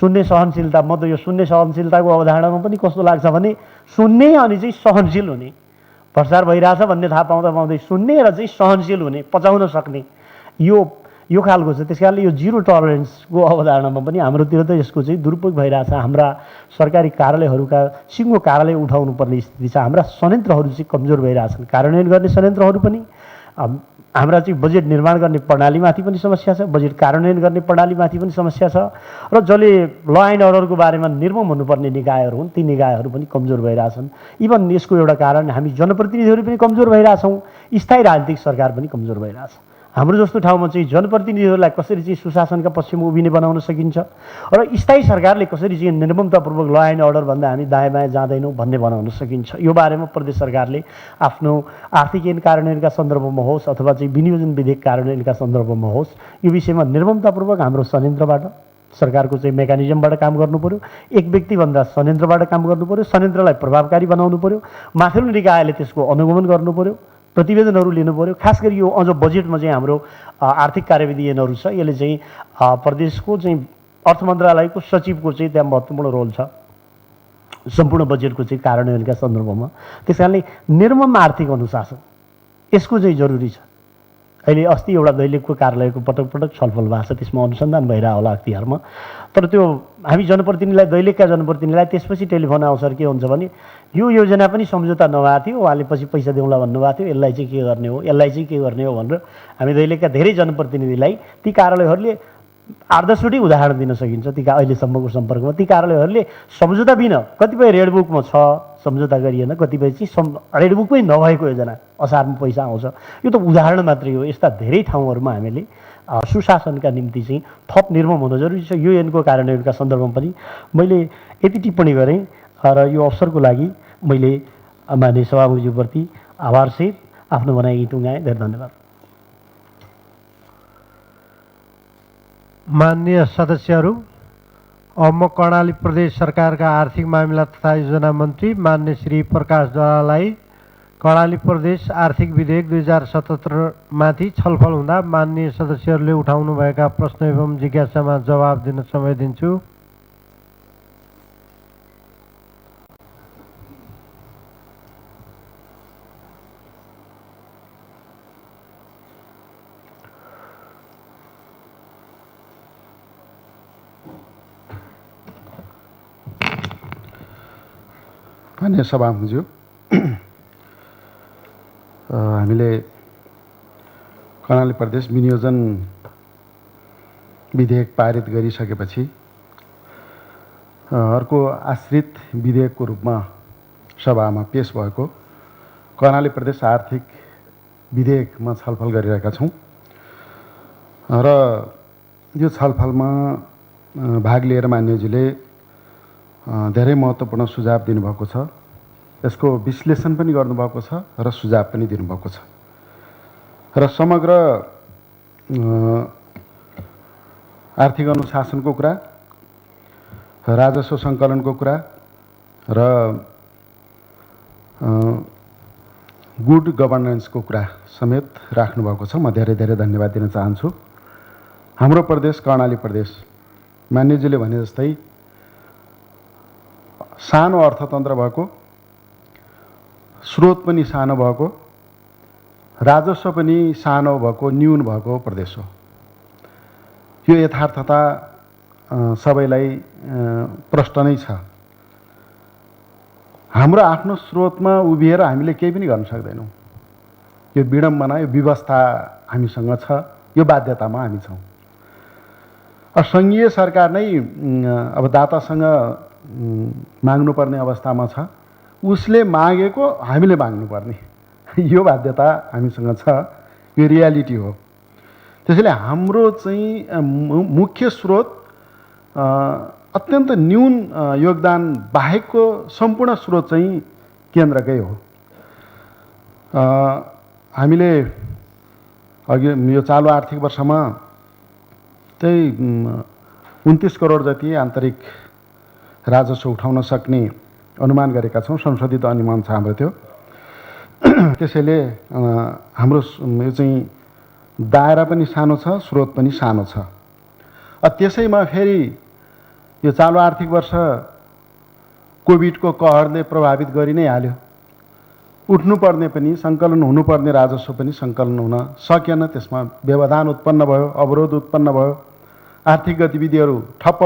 शून्य सहनशीलता। म त यो शून्य सहनशीलताको अवधारणामा पनि कस्तो लाग्छ भने शून्य अनि चाहिँ सहनशील हुने, भ्रष्टाचार भइरहेछ भन्ने थाहा पाउँदै शून्य र चाहिँ सहनशील हुने, पचाउन सक्ने यो खालको छ। त्यस कारणले यो जिरो टलरेन्सको अवधारणामा पनि हाम्रोतिर त यसको चाहिँ दुरुपयोग भइरहेछ। हाम्रा सरकारी कार्यालयहरूका सिङ्गो कार्यालय उठाउनु पर्ने स्थिति छ। हाम्रा संयन्त्रहरू चाहिँ कमजोर भइरहेछन्। कार्यान्वयन गर्ने संयन्त्रहरू पनि हाम्रा चाहिँ बजेट निर्माण गर्ने प्रणालीमाथि पनि समस्या छ, बजेट कार्यान्वयन गर्ने प्रणालीमाथि पनि समस्या छ र जसले ल एन्ड अर्डरको बारेमा निर्मम हुनुपर्ने निकायहरू हुन् ती निकायहरू पनि कमजोर भइरहेछन्। इभन यसको एउटा कारण हामी जनप्रतिनिधिहरू पनि कमजोर भइरहेछौँ, स्थायी राजनीतिक सरकार पनि कमजोर भइरहेछ। हाम्रो जस्तो ठाउँमा चाहिँ जनप्रतिनिधिहरूलाई कसरी चाहिँ सुशासनका पक्षमा उभिने बनाउन सकिन्छ र स्थायी सरकारले कसरी चाहिँ निर्ममतापूर्वक ल एन्ड अर्डर भन्दा हामी दायाँ बायाँ जाँदैनौँ भन्ने बनाउन सकिन्छ। यो बारेमा प्रदेश सरकारले आफ्नो आर्थिक ऐन कार्यान्वयनका सन्दर्भमा होस् अथवा चाहिँ विनियोजन विधेयक कार्यान्वयनका सन्दर्भमा होस् यो विषयमा निर्ममतापूर्वक हाम्रो संयन्त्रबाट सरकारको चाहिँ मेकानिजमबाट काम गर्नु पर्यो। एक व्यक्तिभन्दा संयन्त्रबाट काम गर्नु पर्यो, संयन्त्रलाई प्रभावकारी बनाउनु पर्यो, माथिल्लो निकायले त्यसको अनुगमन गर्नु पर्यो, प्रतिवेदनहरू लिनु पर्यो। खास गरी यो अझ बजेटमा चाहिँ हाम्रो आर्थिक कार्यविधि ऐनहरू छ, यसले चाहिँ प्रदेशको चाहिँ अर्थ मन्त्रालयको सचिवको चाहिँ त्यहाँ महत्त्वपूर्ण रोल छ सम्पूर्ण बजेटको चाहिँ कार्यान्वयनका सन्दर्भमा। त्यस कारणले निर्मम आर्थिक अनुशासन यसको चाहिँ जरुरी छ। अहिले अस्ति एउटा दैलेखको कार्यालयको पटक पटक छलफल भएको छ, त्यसमा अनुसन्धान भइरहेको होला अख्तियारमा। तर त्यो हामी जनप्रतिनिधिलाई दैलेखका जनप्रतिनिधिलाई त्यसपछि टेलिफोन आउँछ के हुन्छ भने यो योजना पनि सम्झौता नभएको थियो, उहाँले पछि पैसा देउँला भन्नुभएको थियो, यसलाई चाहिँ के गर्ने हो यसलाई चाहिँ के गर्ने हो भनेर हामी दैलेखका धेरै जनप्रतिनिधिलाई ती कार्यालयहरूले 8-10वटै उदाहरण दिन सकिन्छ ती अहिलेसम्मको सम्पर्कमा। ती कार्यालयहरूले सम्झौता बिना कतिपय रेडबुकमा छ सम्झौता गरिएन, कतिपय चाहिँ रेडबुकमै नभएको योजना असारमा पैसा आउँछ। यो त उदाहरण मात्रै हो। यस्ता धेरै ठाउँहरूमा हामीले सुशासनका निम्ति चाहिँ थप निर्मम हुन जरुरी छ। यो ऐनको कार्यान्वयनका सन्दर्भमा पनि मैले यति टिप्पणी गरेँ र यो अवसरको लागि मैले माननीय सभामुखज्यूप्रति आभारसहित आफ्नो भनाइ टुङ्गाएँ। धेरै धन्यवाद। माननीय सदस्यहरू, अब म कर्णाली प्रदेश सरकारका आर्थिक मामिला तथा योजना मन्त्री मान्य श्री प्रकाश जवालाई कर्णाली प्रदेश आर्थिक विधेयक 2077 माथि छलफल हुँदा माननीय सदस्यहरूले उठाउनुभएका प्रश्न एवं जिज्ञासामा जवाब दिन समय दिन्छु। मान्य सभामुखज्यू, हामीले कर्णाली प्रदेश विनियोजन विधेयक पारित गरिसकेपछि अर्को आश्रित विधेयकको रूपमा सभामा पेश भएको कर्णाली प्रदेश आर्थिक विधेयकमा छलफल गरिरहेका छौँ र यो छलफलमा भाग लिएर मान्यज्यूले धेरै महत्त्वपूर्ण सुझाव दिनुभएको छ। यसको विश्लेषण पनि गर्नुभएको छ र सुझाव पनि दिनुभएको छ र समग्र आर्थिक अनुशासनको कुरा, राजस्व सङ्कलनको कुरा र गुड गभर्नेन्सको कुरा समेत राख्नुभएको छ। म धेरै धेरै धन्यवाद दिन चाहन्छु। हाम्रो प्रदेश कर्णाली प्रदेश मान्यज्यूले भने जस्तै सानो अर्थतन्त्र भएको, स्रोत पनि सानो भएको, राजस्व पनि सानो भएको, न्यून भएको प्रदेश हो। यो यथार्थता सबैलाई प्रष्ट नै छ। हाम्रो आफ्नो स्रोतमा उभिएर हामीले केही पनि गर्न सक्दैनौँ। यो विडम्बना, यो व्यवस्था हामीसँग छ, यो बाध्यतामा हामी छौँ। सङ्घीय सरकार नै अब दातासँग माग्नुपर्ने अवस्थामा छ, उसले मागेको हामीले माग्नुपर्ने यो बाध्यता हामीसँग छ। यो रियालिटी हो। त्यसैले हाम्रो चाहिँ मुख्य स्रोत अत्यन्त न्यून योगदान बाहेकको सम्पूर्ण स्रोत चाहिँ केन्द्रकै हो। हामीले अघि यो चालु आर्थिक वर्षमा त्यही 29 करोड जति आन्तरिक राजस्व उठाउन सक्ने अनुमान गरेका छौँ। संशोधित अनुमान छ हाम्रो त्यो। त्यसैले हाम्रो यो चाहिँ दायरा पनि सानो छ, स्रोत पनि सानो छ। त्यसैमा फेरि यो चालु आर्थिक वर्ष कोभिडको कहरले प्रभावित गरि नै हाल्यो। उठ्नुपर्ने पनि, सङ्कलन हुनुपर्ने राजस्व पनि सङ्कलन हुन सकेन। त्यसमा व्यवधान उत्पन्न भयो, अवरोध उत्पन्न भयो, आर्थिक गतिविधिहरू ठप्प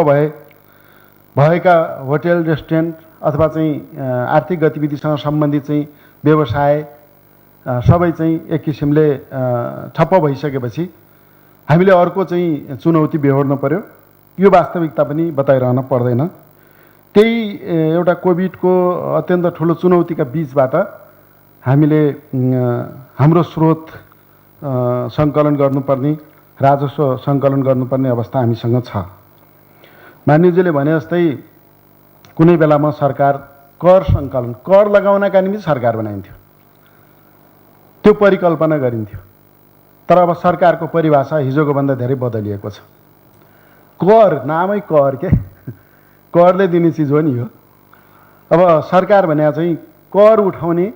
भएका होटेल, रेस्टुरेन्ट अथवा चाहिँ आर्थिक गतिविधिसँग सम्बन्धित चाहिँ व्यवसाय सबै चाहिँ एक किसिमले ठप्प भइसकेपछि हामीले अर्को चाहिँ चुनौती बेहोर्नु पर्यो। यो वास्तविकता पनि बताइरहन पर्दैन। त्यही एउटा कोभिडको अत्यन्त ठुलो चुनौतीका बीचबाट हामीले हाम्रो स्रोत सङ्कलन गर्नुपर्ने, राजस्व सङ्कलन गर्नुपर्ने अवस्था हामीसँग छ। मान्यज्यूले भने जस्तै कुनै बेलामा सरकार कर सङ्कलन, कर लगाउनका निम्ति सरकार बनाइन्थ्यो, त्यो परिकल्पना गरिन्थ्यो। तर अब सरकारको परिभाषा हिजोको भन्दा धेरै बदलिएको छ। कर नामै कर के, करले दिने चिज हो नि यो। अब सरकार भने चाहिँ कर उठाउने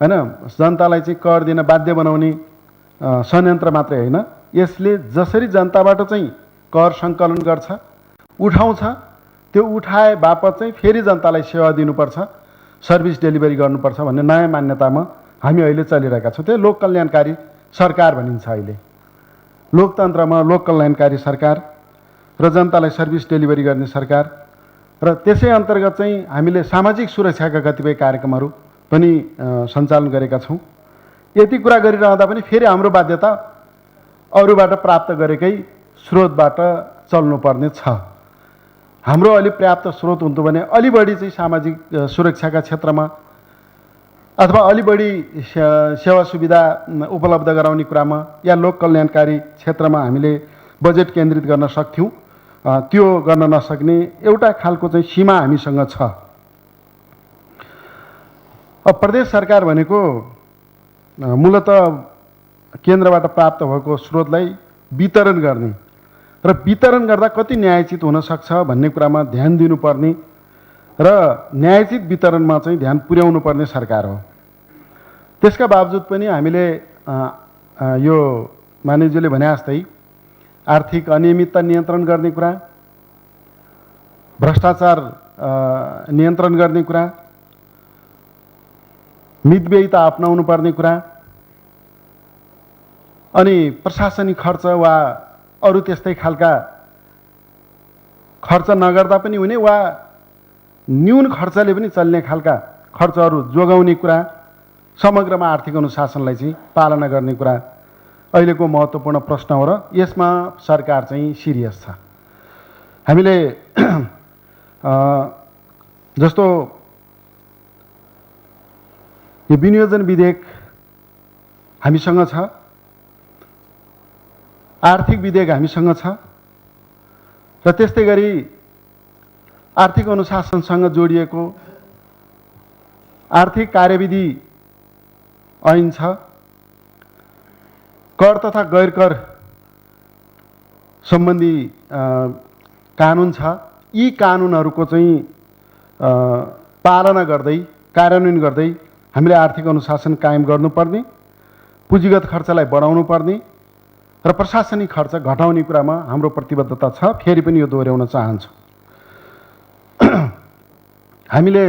हैन, जनतालाई चाहिँ कर दिन बाध्य बनाउने संयन्त्र मात्रै होइन, यसले जसरी जनताबाट चाहिँ कर सङ्कलन गर्छ, उठाउँछ, त्यो उठाए बापत चाहिँ फेरि जनतालाई सेवा दिनुपर्छ, सर्भिस डेलिभरी गर्नुपर्छ भन्ने नयाँ मान्यतामा हामी अहिले चलिरहेका छौँ। त्यो लोक कल्याणकारी सरकार भनिन्छ अहिले। लोकतन्त्रमा लोक कल्याणकारी सरकार र जनतालाई सर्भिस डेलिभरी गर्ने सरकार र त्यसै अन्तर्गत चाहिँ हामीले सामाजिक सुरक्षाका कतिपय कार्यक्रमहरू पनि सञ्चालन गरेका छौँ। यति कुरा गरिरहँदा पनि फेरि हाम्रो बाध्यता अरूबाट प्राप्त गरेकै स्रोतबाट चल्नुपर्ने छ। हाम्रो अलि पर्याप्त स्रोत हुन्थ्यो भने अलि बढी चाहिँ सामाजिक सुरक्षाका क्षेत्रमा अथवा अलि बढी सेवा सुविधा उपलब्ध गराउने कुरामा या लोक कल्याणकारी क्षेत्रमा हामीले बजेट केन्द्रित गर्न सक्थ्यौँ। त्यो गर्न नसक्ने एउटा खालको चाहिँ सीमा हामीसँग छ। अब प्रदेश सरकार भनेको मूलत केन्द्रबाट प्राप्त भएको स्रोतलाई वितरण गर्ने र वितरण गर्दा कति न्यायोचित हुनसक्छ भन्ने कुरामा ध्यान दिनुपर्ने र न्यायोचित वितरणमा चाहिँ ध्यान पुर्याउनु पर्ने सरकार हो। त्यसका बावजुद पनि हामीले यो मानिसज्यूले भने जस्तै आर्थिक अनियमितता नियन्त्रण गर्ने कुरा, भ्रष्टाचार नियन्त्रण गर्ने कुरा, मितव्ययिता अपनाउनु पर्ने कुरा अनि प्रशासनिक खर्च वा अरू त्यस्तै खालका खर्च नगर्दा पनि हुने वा न्यून खर्चले पनि चल्ने खालका खर्चहरू जोगाउने कुरा, समग्रमा आर्थिक अनुशासनलाई चाहिँ पालना गर्ने कुरा अहिलेको महत्त्वपूर्ण प्रश्न हो र यसमा सरकार चाहिँ सिरियस छ। हामीले जस्तो यो विनियोजन विधेयक हामीसँग छ, आर्थिक विधेयक हामीसँग छ र त्यस्तै गरी आर्थिक अनुशासनसँग जोडिएको आर्थिक कार्यविधि ऐन छ, कर तथा गैर कर सम्बन्धी कानुन छ। यी कानुनहरूको चाहिँ पालना गर्दै कार्यान्वयन गर्दै हामीले आर्थिक अनुशासन कायम गर्नुपर्ने, पुँजीगत खर्चलाई बढाउनु पर्ने र प्रशासनिक खर्च घटाउने कुरामा हाम्रो प्रतिबद्धता छ। फेरि पनि यो दोहोऱ्याउन चाहन्छु। हामीले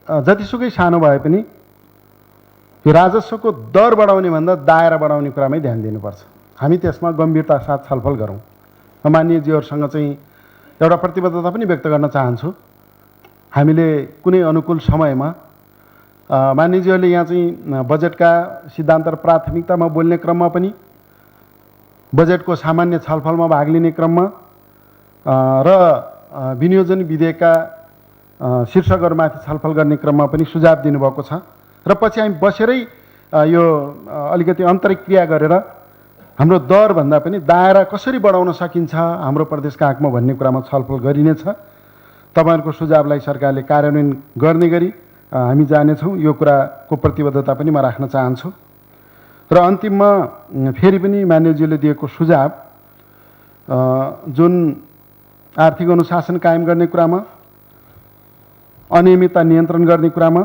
जतिसुकै सानो भए पनि यो राजस्वको दर बढाउने भन्दा दायरा बढाउने कुरामै ध्यान दिनुपर्छ। हामी त्यसमा गम्भीरता साथ छलफल गरौँ। माननीयजीहरूसँग चाहिँ एउटा प्रतिबद्धता पनि व्यक्त गर्न चाहन्छु। हामीले कुनै अनुकूल समयमा माननीयजीहरूले यहाँ चाहिँ बजेटका सिद्धान्त र प्राथमिकतामा बोल्ने क्रममा पनि, बजेटको सामान्य छलफलमा भाग लिने क्रममा र विनियोजन विधेयकका शीर्षकहरूमाथि छलफल गर्ने क्रममा पनि सुझाव दिनुभएको छ र पछि हामी बसेरै यो अलिकति अन्तर्क्रिया गरेर हाम्रो दरभन्दा पनि दायरा कसरी बढाउन सकिन्छ हाम्रो प्रदेशका हकमा भन्ने कुरामा छलफल गरिनेछ। तपाईँहरूको सुझावलाई सरकारले कार्यान्वयन गर्ने गरी हामी जानेछौँ। यो कुराको प्रतिबद्धता पनि म राख्न चाहन्छु। र अन्तिममा फेरि पनि मान्यज्यूले दिएको सुझाव जुन आर्थिक अनुशासन कायम गर्ने कुरामा, अनियमितता नियन्त्रण गर्ने कुरामा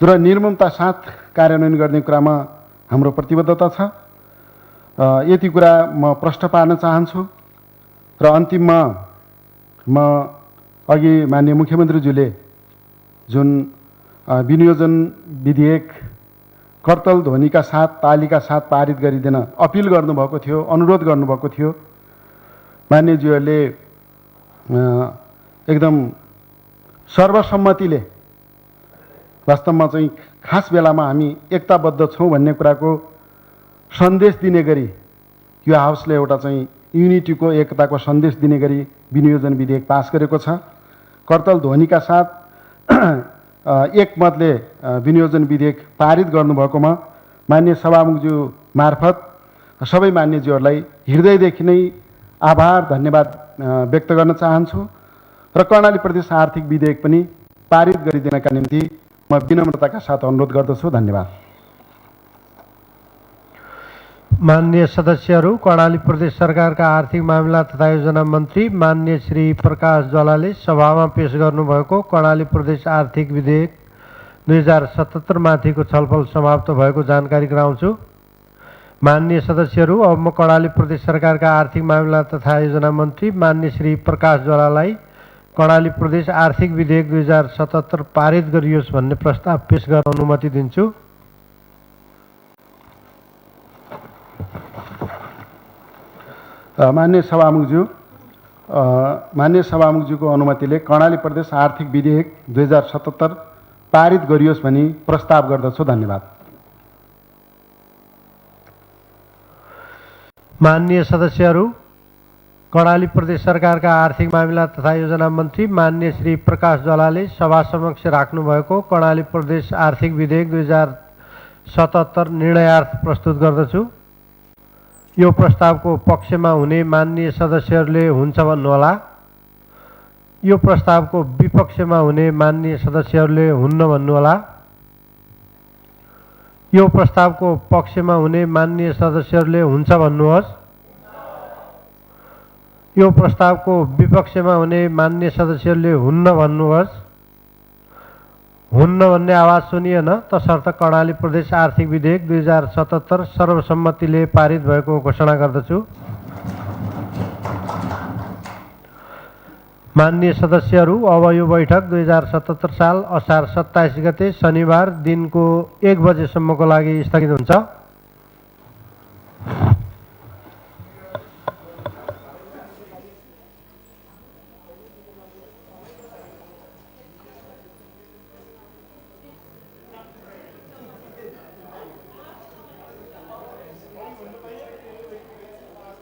र निर्ममता साथ कार्यान्वयन गर्ने कुरामा हाम्रो प्रतिबद्धता छ। यति कुरा म प्रश्न पार्न चाहन्छु। र अन्तिममा म अघि माननीय मुख्यमन्त्रीज्यूले जुन विनियोजन विधेयक करतल ध्वनिका साथ, तालीका साथ पारित गरिदिन अपिल गर्नुभएको थियो, अनुरोध गर्नुभएको थियो, मान्यज्यूहरूले एकदम सर्वसम्मतिले वास्तवमा चाहिँ खास बेलामा हामी एकताबद्ध छौँ भन्ने कुराको सन्देश दिने गरी यो हाउसले एउटा चाहिँ युनिटीको, एकताको सन्देश दिने गरी विनियोजन विधेयक पास गरेको छ। करतल ध्वनिका साथ एकमतले विनियोजन विधेयक पारित गर्नुभएकोमा माननीय सभामुखज्यू मार्फत सबै मान्यज्यूहरूलाई हृदयदेखि नै आभार, धन्यवाद व्यक्त गर्न चाहन्छु र कर्णाली प्रदेश आर्थिक विधेयक पनि पारित गरिदिनका निम्ति म विनम्रताका साथ अनुरोध गर्दछु। धन्यवाद। माननीय सदस्यहरू, कर्णाली प्रदेश सरकारका आर्थिक मामिला तथा योजना मन्त्री माननीय श्री प्रकाश ज्वालाले सभामा पेश गर्नुभएको कर्णाली प्रदेश आर्थिक विधेयक 2077 माथिको छलफल समाप्त भएको जानकारी गराउँछु। माननीय सदस्यहरू, अब म कर्णाली प्रदेश सरकारका आर्थिक मामिला तथा योजना मन्त्री माननीय श्री प्रकाश ज्वालालाई कर्णाली प्रदेश आर्थिक विधेयक 2077 पारित गरियोस् भन्ने प्रस्ताव पेश गर्न अनुमति दिन्छु। माननीय सभामुखज्यूको अनुमतिले कर्णाली प्रदेश आर्थिक विधेयक 2077 पारित गरियोस् भनी प्रस्ताव गर्दछु। धन्यवाद। माननीय सदस्यहरू, कर्णाली प्रदेश सरकारका आर्थिक मामिला तथा योजना मन्त्री माननीय श्री प्रकाश ज्वालाले सभा समक्ष राख्नुभएको कर्णाली प्रदेश आर्थिक विधेयक 2077 निर्णयार्थ प्रस्तुत गर्दछु। यो प्रस्तावको पक्षमा हुने माननीय सदस्यहरूले हुन्छ भन्नुहोला। यो प्रस्तावको विपक्षमा हुने माननीय सदस्यहरूले हुन्न भन्नुहोला। यो प्रस्तावको पक्षमा हुने माननीय सदस्यहरूले हुन्छ भन्नुहोस्। यो प्रस्तावको विपक्षमा हुने मान्य सदस्यहरूले हुन्न भन्नुहोस्। हुन्न भन्ने आवाज सुनिएन, तसर्थ कर्णाली प्रदेश आर्थिक विधेयक 2077 सर्वसम्मतिले पारित भएको घोषणा गर्दछु। माननीय सदस्यहरू, अब यो बैठक 2077 साल असार 27 गते शनिबार दिनको 1 बजेसम्मको लागि स्थगित हुन्छ।